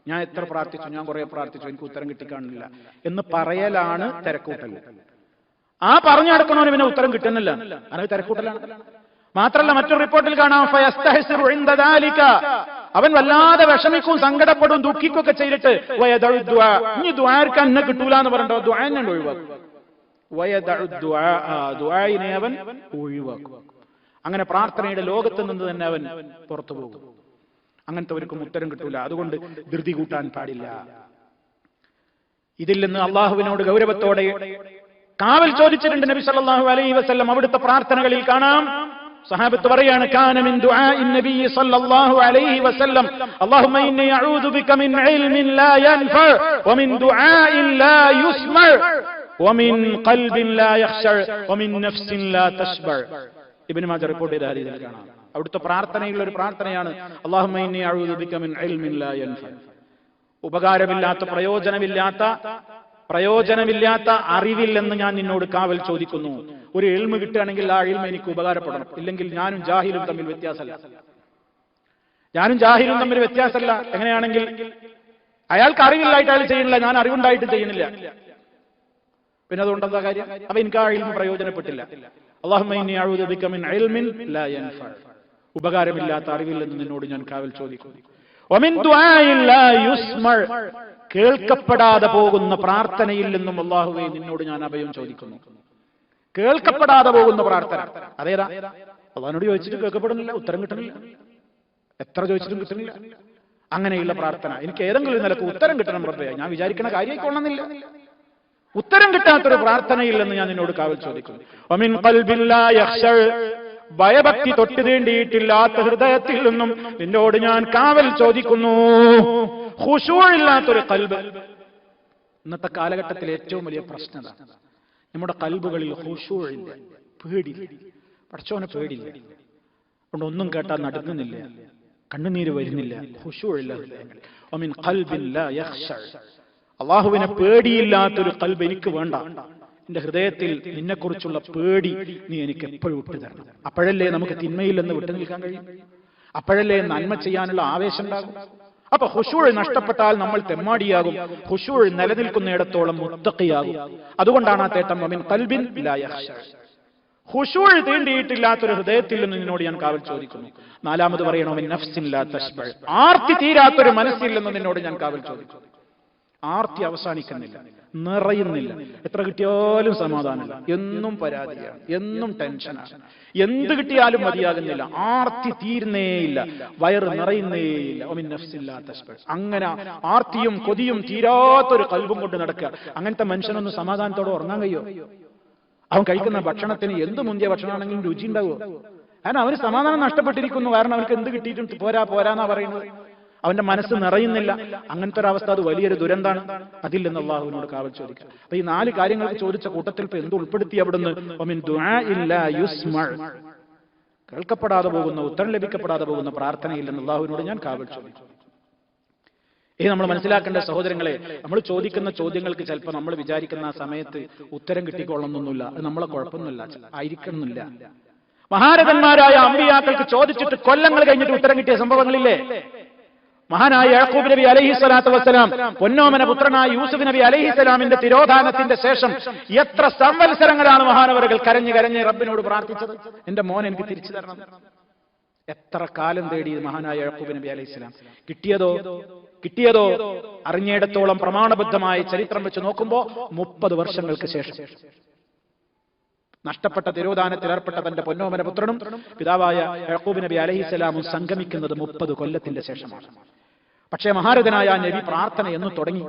ഞാൻ എത്ര പ്രാർത്ഥിച്ചു, ഞാൻ കുറെ പ്രാർത്ഥിച്ചു, എനിക്ക് ഉത്തരം കിട്ടിക്കാണില്ല എന്ന് പറയലാണ് തിരക്കൂട്ടൽ. ആ പറഞ്ഞു നടക്കണവന് പിന്നെ ഉത്തരം കിട്ടുന്നില്ല, അത് തിരക്കൂട്ടലാണ്. മാത്രല്ല മറ്റൊരു റിപ്പോർട്ടിൽ കാണാം, ഫയസ്തഹ്സിറു ഇൻദ ദാലിക, അവൻ വല്ലാതെ വിഷമിക്കും, സങ്കടപ്പെടും, ദുഃഖിക്കുകയൊക്കെ ചെയ്തിട്ട് വയദഉ ദുആ, ഇനി ദുആർക്ക് അന്നെ കിട്ടൂല എന്ന് പറഞ്ഞോ ദുആനെ ഒഴിവാക്കും. വയദഉ ദുആ, ദുആയിനെ അവൻ ഒഴിവാക്കും. അങ്ങനെ പ്രാർത്ഥനയുടെ ലോകത്ത് നിന്ന് തന്നെ അവൻ പുറത്തു പോകും. അങ്ങനത്തെവർക്കും ഉത്തരം കിട്ടൂല. അതുകൊണ്ട് ധൃതി കൂട്ടാൻ പാടില്ല. ഇതിൽ നിന്ന് അള്ളാഹുവിനോട് ഗൗരവത്തോടെ കാവൽ ചോദിച്ചിട്ടുണ്ട് നബി സല്ലല്ലാഹു അലൈഹി വസല്ലം. അവിടുത്തെ പ്രാർത്ഥനകളിൽ കാണാം, സഹാബത്ത് പറയാണ്, കാന മിൻ ദുആഇൻ നബി സല്ലല്ലാഹു അലൈഹി വസല്ലം അല്ലാഹുമ്മ ഇന്നി അഊദു ബിക മിൻ ഇൽമിൻ ലാ യൻഫഅ വമിൻ ദുആഇൻ ലാ യുസ്മഅ വമിൻ ഖൽബിൻ ലാ യഖ്ശഅ വമിൻ നഫ്സിൻ ലാ തശ്ബഅ. ഇബ്നു മാജ റിപ്പോർട്ട് ചെയ്ത ഹദീസിൽ കാണാം. അവിടുത്തെ പ്രാർത്ഥനയുള്ള ഒരു പ്രാർത്ഥനയാണ്, അല്ലാഹുമ്മ ഇന്നി അഊദു ബിക മിൻ ഇൽമിൻ ലാ യൻഫഅ, ഉപകാരമില്ലാത്ത പ്രയോജനമില്ലാത്ത അറിവില്ലെന്ന് ഞാൻ നിന്നോട് കാവൽ ചോദിക്കുന്നു. ഒരു ഇൽമ കിട്ടുകയാണെങ്കിൽ ആ ഇൽമ എനിക്ക് ഉപകാരപ്പെടണം, ഇല്ലെങ്കിൽ ഞാനും ജാഹിലും തമ്മിൽ വ്യത്യാസമല്ല. എങ്ങനെയാണെങ്കിൽ അയാൾക്ക് അറിവില്ലായിട്ട് അയാൾ ചെയ്യണില്ല, ഞാൻ അറിവുണ്ടായിട്ട് ചെയ്യണില്ല, പിന്നെ അതുകൊണ്ടെന്താ കാര്യം? അപ്പൊ എനിക്ക് ആ ഇൽമ പ്രയോജനപ്പെട്ടില്ല. അല്ലാഹുമ്മ ഇന്നി അഊദു ബിക മിൻ ഇൽമിൻ ലാ യൻഫഅ, ഉപകാരമില്ലാത്ത അറിവില്ലെന്ന് നിന്നോട് ഞാൻ കാവൽ ചോദിക്കുന്നു. വമിൻ ദുആഇൻ ലാ യുസ്മഅ, കേൾക്കപ്പെടാതെ പോകുന്ന പ്രാർത്ഥനയിൽ നിന്നും അല്ലാഹുവേ നിന്നോട് ഞാൻ അഭയം ചോദിക്കുന്നു. കേൾക്കപ്പെടാതെ പോകുന്ന പ്രാർത്ഥന അതേതാ? അല്ലാഹുവിനോട് ചോദിച്ചിട്ട് കേൾക്കപ്പെടുന്നില്ല, ഉത്തരം കിട്ടുന്നില്ല, എത്ര ചോദിച്ചിട്ടും കിട്ടുന്നില്ല. അങ്ങനെയുള്ള പ്രാർത്ഥന എനിക്ക് ഏതെങ്കിലും നിലക്ക് ഉത്തരം കിട്ടണം റബ്ബേ, ഞാൻ വിചാരിക്കുന്ന കാര്യമായിക്കൊള്ളുന്നില്ല, ഉത്തരം കിട്ടാത്തൊരു പ്രാർത്ഥനയില്ലെന്ന് ഞാൻ നിന്നോട് കാവൽ ചോദിക്കുന്നു. വമിൻ ഖൽബിൻ ലാ യഖ്ശഅ, ഭയഭക്തി തൊട്ട് തീണ്ടിയിട്ടില്ലാത്ത ഹൃദയത്തിൽ നിന്നും നിന്നോട് ഞാൻ കാവൽ ചോദിക്കുന്നു. ഖുശൂഇല്ലാത്തൊരു ഖൽബ്. ഇന്നത്തെ കാലഘട്ടത്തിൽ ഏറ്റവും വലിയ പ്രശ്നത നമ്മുടെ ഖൽബുകളിൽ ഖുശൂഇല്ല, പേടിയില്ല, പടച്ചോനെ പേടിയില്ല, അതുകൊണ്ട് ഒന്നും കേട്ടാൽ നടുങ്ങുന്നില്ല, കണ്ണുനീര് വരുന്നില്ല. ഖുശൂഇല്ല ഹൃദയങ്ങൾ. വമിൻ ഖൽബിൻ ലാ യഖ്ശഅ, അല്ലാഹുവിനെ പേടിയില്ലാത്തൊരു ഖൽബ് എനിക്ക് വേണ്ട. എന്റെ ഹൃദയത്തിൽ നിന്നെക്കുറിച്ചുള്ള പേടി നീ എനിക്ക് എപ്പോഴും വിട്ടു തരണം. അപ്പോഴല്ലേ നമുക്ക് തിന്മയിൽ നിന്ന് വിട്ടു നിൽക്കാൻ കഴിയും, അപ്പോഴല്ലേ നന്മ ചെയ്യാനുള്ള ആവേശം ഉണ്ടാകും. അപ്പൊ ഖുശൂഅ് നഷ്ടപ്പെട്ടാൽ നമ്മൾ തെമ്മാടിയാകും, ഖുശൂഅ് നിലനിൽക്കുന്നിടത്തോളം മുത്തഖിയാകും. അതുകൊണ്ടാണ് ആ തേട്ടം വമിൻ ഖൽബിൻ ലാ യഖ്ശഅ, ഖുശൂഅ് തീണ്ടിയിട്ടില്ലാത്തൊരു ഹൃദയത്തിൽ നിന്ന് നിന്നോട് ഞാൻ കാവൽ ചോദിക്കുന്നു. നാലാമത് പറയണോ, മിൻ നഫ്സിൻ ലാ തശ്ബഅ, ആർത്തി തീരാത്തൊരു മനസ്സിൽ നിന്ന് നിന്നോട് ഞാൻ കാവൽ ചോദിക്കുന്നു. ആർത്തി അവസാനിക്കുന്നില്ല, നിറയുന്നില്ല, എത്ര കിട്ടിയാലും സമാധാനമില്ല, എന്നും പരാതിയാണ്, എന്നും ടെൻഷനാണ്, എന്ത് കിട്ടിയാലും മതിയാകുന്നില്ല, ആർത്തി തീരുന്നേയില്ല, വയറ് നിറയുന്നേയില്ല. അങ്ങനെ ആർത്തിയും കൊതിയും തീരാത്തൊരു കൽബും കൊണ്ട് നടക്കുക. അങ്ങനത്തെ മനുഷ്യനൊന്നും സമാധാനത്തോടെ ഉറങ്ങാൻ കഴിയോ? അവൻ കഴിക്കുന്ന ഭക്ഷണത്തിന് എന്ത് മുന്തിയ ഭക്ഷണമാണെങ്കിലും രുചി ഉണ്ടാവുമോ? കാരണം അവന് സമാധാനം നഷ്ടപ്പെട്ടിരിക്കുന്നു. കാരണം അവർക്ക് എന്ത് കിട്ടിയിട്ടും പോരാന്നാ പറയുന്നത്. അവന്റെ മനസ്സ് നിറയുന്നില്ല. അങ്ങനത്തെ ഒരു അവസ്ഥ അത് വലിയൊരു ദുരന്താണ്. അതിൽ നിന്ന് അള്ളാഹുവിനോട് കാവൽ ചോദിക്കുക. അപ്പൊ ഈ 4 കാര്യങ്ങൾക്ക് ചോദിച്ച കൂട്ടത്തിൽ ഇപ്പൊ എന്ത് ഉൾപ്പെടുത്തി അവിടുന്ന്? കേൾക്കപ്പെടാതെ പോകുന്ന, ഉത്തരം ലഭിക്കപ്പെടാതെ പോകുന്ന പ്രാർത്ഥനയിൽ നിന്ന് അള്ളാഹുവിനോട് ഞാൻ കാവൽ ചോദിക്കും. നമ്മൾ മനസ്സിലാക്കേണ്ട സഹോദരങ്ങളെ, നമ്മൾ ചോദിക്കുന്ന ചോദ്യങ്ങൾക്ക് ചിലപ്പോൾ നമ്മൾ വിചാരിക്കുന്ന ആ സമയത്ത് ഉത്തരം കിട്ടിക്കൊള്ളണമെന്നൊന്നുമില്ല. അത് നമ്മളെ കുഴപ്പമൊന്നുമില്ല, ആയിരിക്കണമെന്നില്ല. മഹാരഥന്മാരായ അമ്പിയാക്കൾക്ക് ചോദിച്ചിട്ട് കൊല്ലങ്ങൾ കഴിഞ്ഞിട്ട് ഉത്തരം കിട്ടിയ സംഭവങ്ങളില്ലേ? മഹാനായ യാക്കൂബ് നബി അലൈഹിസ്സലാത്തു വസ്സലാം പൊന്നോമന പുത്രനായ യൂസുഫ് നബി അലൈഹിസ്സലാമിന്റെ തിരോധാനത്തിന്റെ ശേഷം എത്ര സംവത്സരങ്ങളാണ് മഹാനവറുകൾ കരഞ്ഞ് കരഞ്ഞ് റബ്ബിനോട് പ്രാർത്ഥിച്ചത്? എന്റെ മോൻ എനിക്ക് തിരിച്ചു തരണം, എത്ര കാലം തേടി മഹാനായ യാക്കൂബ് നബി അലൈഹിസ്സലാം. കിട്ടിയതോ അറിഞ്ഞിടത്തോളം പ്രമാണബദ്ധമായ ചരിത്രം വെച്ച് നോക്കുമ്പോൾ 30 വർഷങ്ങൾക്ക് ശേഷം. നഷ്ടപ്പെട്ട തിരോധാനത്തിൽ ഏർപ്പെട്ട തന്റെ പൊന്നോമന പുത്രനും പിതാവായ യാക്കൂബ് നബി അലൈഹിസ്സലാമും സംഗമിക്കുന്നത് 30 കൊല്ലത്തിന്റെ ശേഷമാണ്. പക്ഷേ മഹാരഥനായ നബി പ്രാർത്ഥന എന്ന് തുടങ്ങി.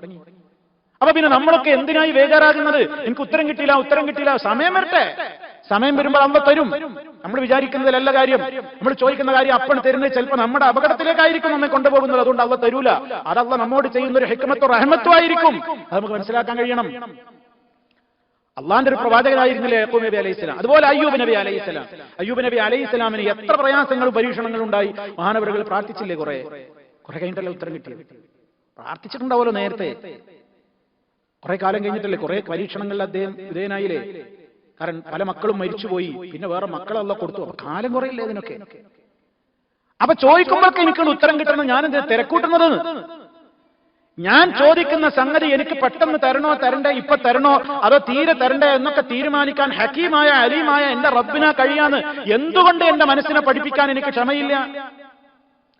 അപ്പൊ പിന്നെ നമ്മളൊക്കെ എന്തിനായി ബേജാറാകുന്നത്? എനിക്ക് ഉത്തരം കിട്ടിയില്ല, സമയം വരട്ടെ. സമയം വരുമ്പോൾ അള്ള തരും. നമ്മൾ വിചാരിക്കുന്നതിലല്ല കാര്യം. നമ്മൾ ചോദിക്കുന്ന കാര്യം അപ്പോൾ തരുന്നത് ചിലപ്പോൾ നമ്മുടെ അപകടത്തിലേക്കായിരിക്കും നമ്മെ കൊണ്ടുപോകുന്നത്. അതുകൊണ്ട് അള്ള തരൂല. അതല്ല നമ്മോട് ചെയ്യുന്ന ഒരു ഹിക്മത്തോ റഹ്മത്തോ ആയിരിക്കും. അത് നമുക്ക് മനസ്സിലാക്കാൻ കഴിയണം. അള്ളാന്റെ ഒരു പ്രവാചകനായിരുന്നില്ലേ യാക്കൂബ് നബി അലൈഹിസ്സലാം. അതുപോലെ അയ്യൂബ് നബി അലൈഹിസ്സലാമിന് എത്ര പ്രയാസങ്ങളും പരീക്ഷണങ്ങളും ഉണ്ടായി. മഹാനവറുകൾ പ്രാർത്ഥിച്ചില്ലേ? കുറെ കഴിഞ്ഞിട്ടല്ലേ ഉത്തരം കിട്ടിയത്. പ്രാർത്ഥിച്ചിട്ടുണ്ടാവുമല്ലോ നേരത്തെ. കുറെ കാലം കഴിഞ്ഞിട്ടല്ലേ കുറെ പരീക്ഷണങ്ങളിൽ അദ്ദേഹം വിധേയനായില്ലേ? കാരണം പല മക്കളും മരിച്ചുപോയി, പിന്നെ വേറെ മക്കളല്ല കൊടുത്തു. അപ്പൊ കാലം കുറയില്ലേ ഇതിനൊക്കെ? അപ്പൊ ചോദിക്കുമ്പോഴൊക്കെ എനിക്കുള്ള ഉത്തരം കിട്ടണം. ഞാനെന്ത് തിരക്കൂട്ടുന്നത്? ഞാൻ ചോദിക്കുന്ന സംഗതി എനിക്ക് പെട്ടെന്ന് തരണേ, ഇപ്പൊ തരണോ, അതോ തീരെ തരണ്ടേ എന്നൊക്കെ തീരുമാനിക്കാൻ ഹക്കീമായ അലീമായ എന്റെ റബ്ബിനാ കഴിയാന്ന് എന്തുകൊണ്ട് എന്റെ മനസ്സിനെ പഠിപ്പിക്കാൻ എനിക്ക് ക്ഷമയില്ല?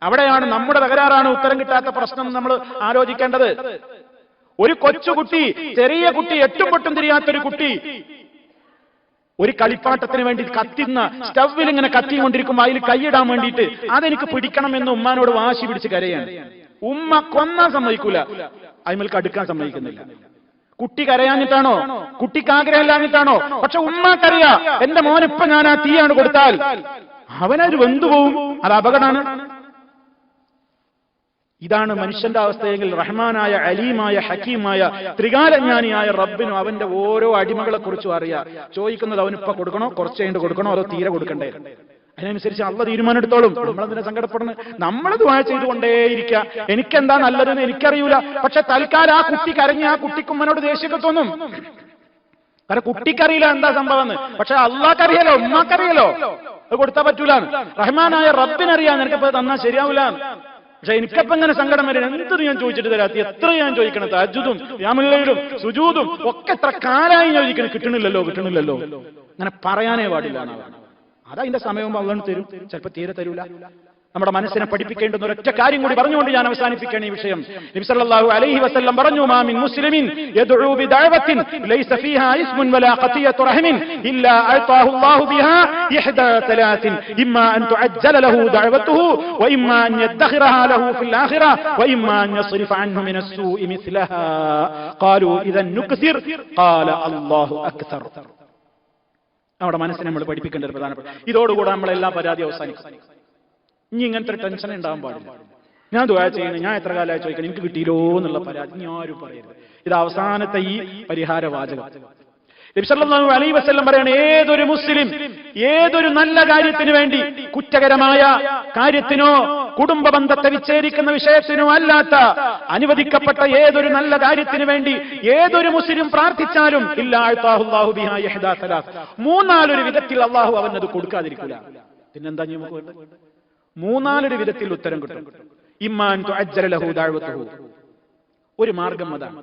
അവിടെയാണ് നമ്മുടെ തകരാറാണ് ഉത്തരം കിട്ടാത്ത പ്രശ്നം നമ്മൾ ആലോചിക്കേണ്ടത്. ഒരു കൊച്ചുകുട്ടി, ചെറിയ കുട്ടി, എട്ടും പൊട്ടും തിരിയാത്തൊരു കുട്ടി ഒരു കളിപ്പാട്ടത്തിന് വേണ്ടി കത്തുന്ന സ്റ്റവിൽ ഇങ്ങനെ കത്തിക്കൊണ്ടിരിക്കുമ്പോൾ അതിൽ കൈയിടാൻ വേണ്ടിയിട്ട് അതെനിക്ക് പിടിക്കണമെന്ന് ഉമ്മാനോട് വാശി പിടിച്ച് കരയാണ്. ഉമ്മ കൊന്നാൻ സമ്മതിക്കൂല, അതിമേൽക്ക് അടുക്കാൻ സമ്മതിക്കുന്നില്ല. കുട്ടി കരയാഞ്ഞിട്ടാണോ? കുട്ടിക്ക് ആഗ്രഹമില്ലാഞ്ഞിട്ടാണോ? പക്ഷെ ഉമ്മാക്കറിയാ എന്റെ മോനിപ്പൊ ഞാൻ ആ തീയാണ് കൊടുത്താൽ അവനത് വെന്തുപോകും, അത് അപകടമാണ്. ഇതാണ് മനുഷ്യന്റെ അവസ്ഥയെങ്കിൽ റഹ്മാനായ അലീമായ ഹക്കീമായ ത്രികാലജ്ഞാനിയായ റബ്ബിനും അവന്റെ ഓരോ അടിമകളെ കുറിച്ചും അറിയാം. ചോദിക്കുന്നത് അവനിപ്പോ കൊടുക്കണോ, കുറച്ച് കഴിഞ്ഞിട്ട് കൊടുക്കണോ, അതോ തീരെ കൊടുക്കണ്ടേ? അതിനനുസരിച്ച് അള്ള തീരുമാനം എടുത്തോളും. നമ്മളതിനെ സങ്കടപ്പെടുന്നത്? നമ്മൾ ദുആ ചെയ്തുകൊണ്ടേയിരിക്കുക. എനിക്കെന്താ നല്ലതെന്ന് എനിക്കറിയൂല. പക്ഷെ തൽക്കാലം ആ കുട്ടി കരഞ്ഞ് ആ കുട്ടിക്കുമ്മനോട് ദേഷ്യമൊക്കെ തോന്നും. കാരണം കുട്ടിക്കറിയില്ല എന്താ സംഭവം എന്ന്. പക്ഷെ അള്ളാഹ്ക്കറിയാലോ, ഉമ്മാക്കറിയാലോ. അത് കൊടുത്താൽ പറ്റൂല. റഹ്മാനായ റബ്ബിനറിയാം നിനക്കിപ്പോ തന്നാ ശരിയാവൂല. പക്ഷെ എനിക്കപ്പം ഇങ്ങനെ സങ്കടം വരും. എന്ത് ഞാൻ ചോദിച്ചിട്ട് തരാത്തി? എത്ര ഞാൻ ചോദിക്കണം? തഹജ്ജുദും ഖിയാമുൽ സുജൂദും ഒക്കെ എത്ര കാലായി ചോദിക്കണം, കിട്ടണില്ലല്ലോ. അങ്ങനെ പറയാനേ പാടില്ല. അതതിന്റെ സമയവും അള്ളാഹ് തരും, ചിലപ്പോൾ തീരെ തരൂല. നമ്മുടെ മനസ്സിനെ പഠിപ്പിക്കേണ്ടുന്ന ഒരൊറ്റ കാര്യം കൂടി പറഞ്ഞുകൊണ്ട് ഞാൻ അവസാനിപ്പിക്കുകയാണ് ഈ വിഷയം. നബി സല്ലല്ലാഹു അലൈഹി വസല്ലം പറഞ്ഞു, മാ മിൻ മുസ്ലിമിൻ യദ്ഉ ബിദഅവത്തിൻ ലൈസ ഫീഹാ ഇസ്മുൻ വലാ ഖതിയത്തു റഹ്മിൻ ഇല്ലാ അഅതാഹു അല്ലാഹു ബിഹാ ഇഹ്ദാ തലാത്തിൻ ഇമ്മാ അൻ തുഅജ്ജല ലഹു ദഅവതുഹു വഇമ്മാ അൻ യദ്ഖിറഹാ ലഹു ഫിൽ ആഖിറ വഇമ്മാ അൻ യസ്രിഫ അൻഹു മിന അസ്സൂഇ മിസ്ലഹാ ഖാലൂ ഇദൻ നുക്സിർ ഖാല അല്ലാഹു അക്സർ. നമ്മുടെ മനസ്സിനെ നമ്മൾ പഠിപ്പിക്കേണ്ട ഒരു പ്രധാനപ്പെട്ട. ഇതോടുകൂടെ നമ്മളെല്ലാം പരാതി അവസാനിക്കും. ഇനി ഇങ്ങനത്തെ ടെൻഷൻ ഉണ്ടാകാൻ പാടില്ല. ഞാൻ ദുആ ചെയ്യണം, ഞാൻ എത്ര കാലമായി ചോദിക്കണം, എനിക്ക് കിട്ടിയില്ലോ എന്നുള്ള പരാതി ഇനി ആരും പറയരുത്. ഇത് അവസാനത്തെ ഈ പരിഹാര വാചകം. നബി സല്ലല്ലാഹു അലൈഹി വസല്ലം പറയാണ്, ഏതൊരു മുസ്ലിം ഏതൊരു നല്ല കാര്യത്തിന് വേണ്ടി, കുറ്റകരമായ കാര്യത്തിനോ കുടുംബ ബന്ധത്തെ വിച്ഛേദിക്കുന്ന വിഷയത്തിനോ അല്ലാത്ത അനുവദിക്കപ്പെട്ട ഏതൊരു നല്ല കാര്യത്തിന് വേണ്ടി ഏതൊരു മുസ്ലിം പ്രാർത്ഥിച്ചാലും ഇല്ലാ അഅതാഹു അല്ലാഹു ബിഹാ ഇഹ്ദാ സലാസ്, മൂന്നാലൊരു വിധത്തിൽ അല്ലാഹു അവനത് കൊടുക്കാതിരിക്കില്ല. പിന്നെന്താ നമുക്ക് വേണ്ടത്? മൂന്നാലൊരു വിധത്തിൽ ഉത്തരം കിട്ടും. ഇമ്മാൻ തുഅജ്ജല ലഹു ദഅവതുഹു, ഒരു മാർഗം അതാണ്.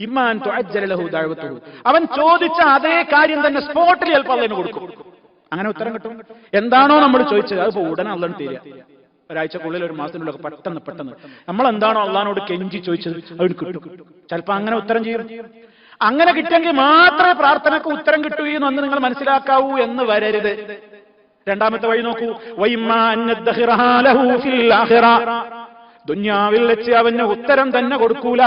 ഇമ്മാൻ തുഅജ്ജല ലഹു ദഅവതുഹു, അവൻ ചോദിച്ച അതേ കാര്യം തന്നെ സ്പോട്ടിൽ ചിലപ്പോൾ അള്ളാഹു കൊടുക്കും. അങ്ങനെ ഉത്തരം കിട്ടും. എന്താണോ നമ്മൾ ചോദിച്ചത് അതിപ്പോ ഉടനെ അള്ളാഹു തരിക. ഒരാഴ്ചക്കുള്ളിൽ, ഒരു മാസത്തിനുള്ളിൽ പെട്ടെന്ന് നമ്മൾ എന്താണോ അള്ളാഹിനോട് കെഞ്ചി ചോദിച്ചത് അവന് കിട്ടും. ചിലപ്പോൾ അങ്ങനെ ഉത്തരം ചെയ്യും. അങ്ങനെ കിട്ടിയെങ്കിൽ മാത്രമേ പ്രാർത്ഥനക്ക് ഉത്തരം കിട്ടുകയെന്ന് അന്ന് നിങ്ങൾ മനസ്സിലാക്കാവൂ എന്ന് വരരുത്. രണ്ടാമത്തെ വഴി നോക്കൂ. ദുനിയാവിൽ വെച്ച് അവന് ഉത്തരം തന്നെ കൊടുക്കൂല.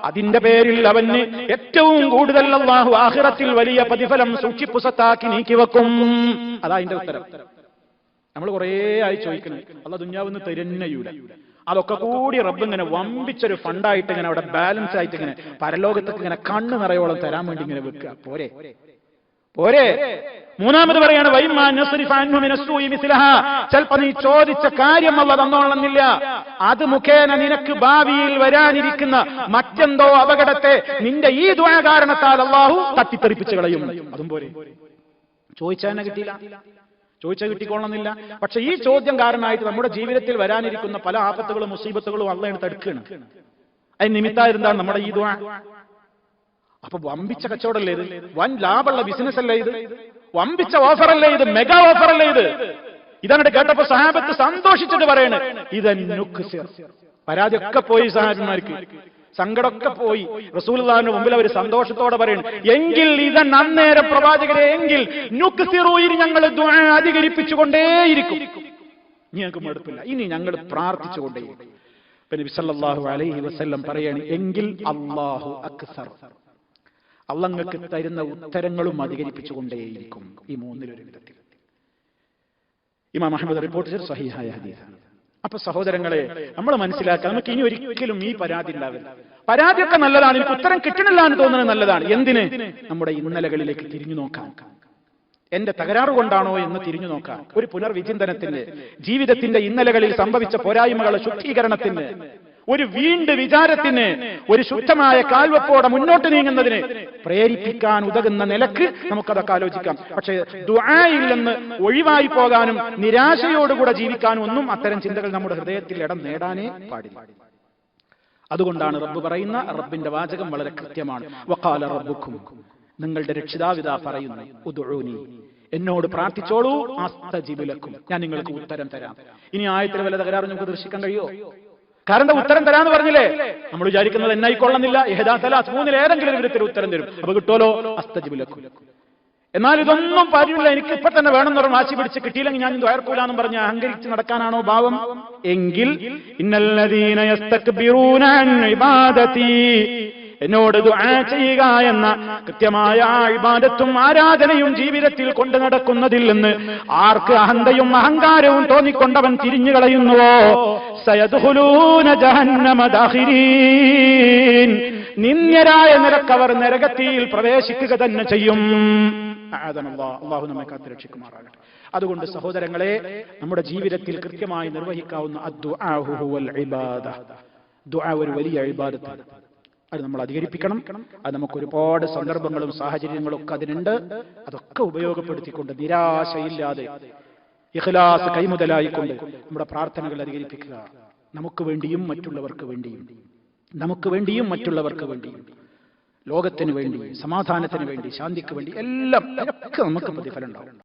അതിന്റെ പേരിൽ അവന് ഏറ്റവും കൂടുതൽ അല്ലാഹു ആഖിറത്തിൽ വലിയ പ്രതിഫലം സൂക്ഷിപ്പുസത്താക്കി നീക്കിവെക്കും. അതാ അതിന്റെ ഉത്തരം. നമ്മൾ കുറേ ആയി ചോദിക്കണം, അല്ലാഹു ദുനിയാവിന്ന് തരുന്നയൂല. അതൊക്കെ കൂടി റബ്ബ് ഇങ്ങനെ വമ്പിച്ചൊരു ഫണ്ടായിട്ട് ഇങ്ങനെ അവിടെ ബാലൻസ് ആയിട്ട് ഇങ്ങനെ പരലോകത്തേക്ക് ഇങ്ങനെ കണ്ണ് നിറയോളം തരാൻ വേണ്ടി ഇങ്ങനെ വെക്കുക. പോരെ? മൂന്നാമത് പറയാണ്, ചിലപ്പോ നീ ചോദിച്ച കാര്യം അല്ലാഹു തന്നോളന്നില്ല. അത് മുഖേന നിനക്ക് ഭാവിയിൽ വരാനിരിക്കുന്ന മറ്റെന്തോ അപകടത്തെ നിന്റെ ഈ ദുആ കാരണത്താൽ അല്ലാഹു തട്ടിത്തെറിപ്പിച്ച് കളയും. അതും പോരെ? ചോദിച്ചാൽ കിട്ടിയില്ല, ചോദിച്ചാൽ കിട്ടിക്കൊള്ളണമെന്നില്ല. പക്ഷെ ഈ ചോദ്യം കാരണമായിട്ട് നമ്മുടെ ജീവിതത്തിൽ വരാനിരിക്കുന്ന പല ആപത്തുകളും മുസീബത്തുകളും അള്ളാഹു തടുക്കുകയാണ്. അതിന് നിമിത്തമായിരുന്നാണ് നമ്മുടെ ഈ ദുആ. അപ്പൊ വമ്പിച്ച കച്ചവടമല്ലേ ഇത്? വൻ ലാഭമുള്ള ബിസിനസ് അല്ലേ ഇത്? വമ്പിച്ച ഓഫറല്ലേ ഇത്? മെഗാ ഓഫറല്ലേ ഇത്? ഇതങ്ങോട്ട് കേട്ടപ്പോ സഹാബത്ത് സന്തോഷിച്ചിട്ട് പറയണേ പരാതിയൊക്കെ പോയി, സഹാബിമാർക്ക് സങ്കടമൊക്കെ പോയി. റസൂലുള്ളാഹിന്റെ മുമ്പിൽ അവർ സന്തോഷത്തോടെ പറയുന്നു, എങ്കിൽ ഇതൻ അന്നേരം പ്രവാചകരെ, എങ്കിൽ ഞങ്ങൾ ദുആ അധികരിപ്പിച്ചുകൊണ്ടേയിരിക്കും, ഞങ്ങൾക്ക് മടുപ്പില്ല, ഇനി ഞങ്ങൾ പ്രാർത്ഥിച്ചുകൊണ്ടേയിരിക്കും. നബി സല്ലല്ലാഹു അലൈഹി വസല്ലം പറയാണ്, എങ്കിൽ അല്ലാഹു അക്സർ, അള്ളങ്ങൾക്ക് തരുന്ന ഉത്തരങ്ങളും അധികരിപ്പിച്ചുകൊണ്ടേയിരിക്കും. ഈ മൂന്നിലൊരു വിധത്തിൽ ഇമാം അഹ്മദ് റിപ്പോർട്ട് ചെയ്ത സ്വഹീഹായ ഹദീസാണ്. അപ്പൊ സഹോദരങ്ങളെ, നമ്മൾ മനസ്സിലാക്കുക, നമുക്ക് ഇനി ഒരിക്കലും ഈ പരാതി ഉണ്ടാവില്ല. പരാതിയൊക്കെ നല്ലതാണ്, എനിക്ക് ഉത്തരം കിട്ടണില്ല എന്ന് തോന്നുന്നത് നല്ലതാണ്. എന്തിന്? നമ്മുടെ ഇന്നലകളിലേക്ക് തിരിഞ്ഞു നോക്കാം. എന്റെ തകരാറ് കൊണ്ടാണോ എന്ന് തിരിഞ്ഞു നോക്കാം. ഒരു പുനർവിചിന്തനത്തിന്, ജീവിതത്തിന്റെ ഇന്നലകളിൽ സംഭവിച്ച പോരായ്മകളുടെ ശുദ്ധീകരണത്തിന്, ഒരു വീണ്ടും വിചാരത്തിന്, ഒരു ശുദ്ധമായ കാൽവപ്പോടെ മുന്നോട്ട് നീങ്ങുന്നതിന് പ്രേരിപ്പിക്കാൻ ഉതകുന്ന നിലക്ക് നമുക്കതൊക്കെ ആലോചിക്കാം. പക്ഷേ ദുആയിൽ നിന്ന് ഒഴിവായി പോകാനും നിരാശയോടുകൂടെ ജീവിക്കാനും ഒന്നും അത്തരം ചിന്തകൾ നമ്മുടെ ഹൃദയത്തിൽ ഇടം നേടാനേ പാടില്ല. അതുകൊണ്ടാണ് റബ്ബ് പറയുന്ന, റബ്ബിന്റെ വാചകം വളരെ കൃത്യമാണ്. വഖാല റബ്ബുക്കും, നിങ്ങളുടെ രക്ഷിതാവിതാ പറയുന്നു, ഉദ്ഉനി, എന്നോട് പ്രാർത്ഥിച്ചോളൂ, അസ്തജിബ് ലക്കും, ഞാൻ നിങ്ങൾക്ക് ഉത്തരം തരാം. ഇനി ആയത്തിൽ വല്ല തകരാറ് നമുക്ക് ദർശിക്കാൻ കഴിയോ? കാരണം ഉത്തരം തരാന്ന് പറഞ്ഞില്ലേ, നമ്മൾ വിചാരിക്കുന്നത് എന്നായിക്കൊള്ളുന്നില്ല, മൂന്നിൽ ഏതെങ്കിലും ഒരു വിധത്തിൽ ഉത്തരം തരും, അപ്പൊ കിട്ടുമല്ലോ, അസ്തജിബ് ലക്കും. എന്നാൽ ഇതൊന്നും പറഞ്ഞില്ല, എനിക്ക് ഇപ്പൊ തന്നെ വേണമെന്ന് പറഞ്ഞ് വാശി പിടിച്ച് കിട്ടിയില്ലെങ്കിൽ ഞാൻ ദ്വയർക്കൂലാന്നും പറഞ്ഞ് അഹങ്കരിച്ച് നടക്കാനാണോ ഭാവം? എങ്കിൽ ഇന്നല്ലദീന യസ്തക്ബിറൂന അൻ ഇബാദതി, എന്നോട് ദുആ ചെയ്യുക എന്ന കൃത്യമായ ഇബാദത്തും ആരാധനയും ജീവിതത്തിൽ കൊണ്ടു നടക്കുന്നതിൽ നിന്ന് ആർക്ക് അഹന്തയും അഹങ്കാരവും തോന്നിക്കൊണ്ടവൻ തിരിഞ്ഞു കളയുന്നുവോ, സയദ്ഖുലൂന ജഹന്നമ ദാഖിരീൻ, നിന്ദ്യരായ നിലക്കവർ നരകത്തിൽ പ്രവേശിക്കുക തന്നെ ചെയ്യും. അല്ലാഹു നമ്മെ കാത്തുരക്ഷിക്കുമാറാകട്ടെ. അതുകൊണ്ട് സഹോദരങ്ങളെ, നമ്മുടെ ജീവിതത്തിൽ കൃത്യമായി നിർവഹിക്കാവുന്ന അദ്ദുആഉ ഹുവൽ ഇബാദ, ദുആ ഒരു വലിയ ഇബാദത്താണ്. അത് നമ്മൾ അധികരിപ്പിക്കണം. അത് നമുക്ക് ഒരുപാട് സന്ദർഭങ്ങളും സാഹചര്യങ്ങളും ഒക്കെ അതിനുണ്ട്. അതൊക്കെ ഉപയോഗപ്പെടുത്തിക്കൊണ്ട് നിരാശയില്ലാതെ ഇഖ്ലാസ് കൈമുതലായിക്കൊണ്ട് നമ്മുടെ പ്രാർത്ഥനകൾ അധികരിപ്പിക്കുക. നമുക്ക് വേണ്ടിയും മറ്റുള്ളവർക്ക് വേണ്ടിയും, നമുക്ക് വേണ്ടിയും മറ്റുള്ളവർക്ക് വേണ്ടിയും, ലോകത്തിന് വേണ്ടി, സമാധാനത്തിന് വേണ്ടി, ശാന്തിക്ക് വേണ്ടി, എല്ലാം ഒക്കെ നമുക്ക് പ്രതിഫലം ഉണ്ടാവും.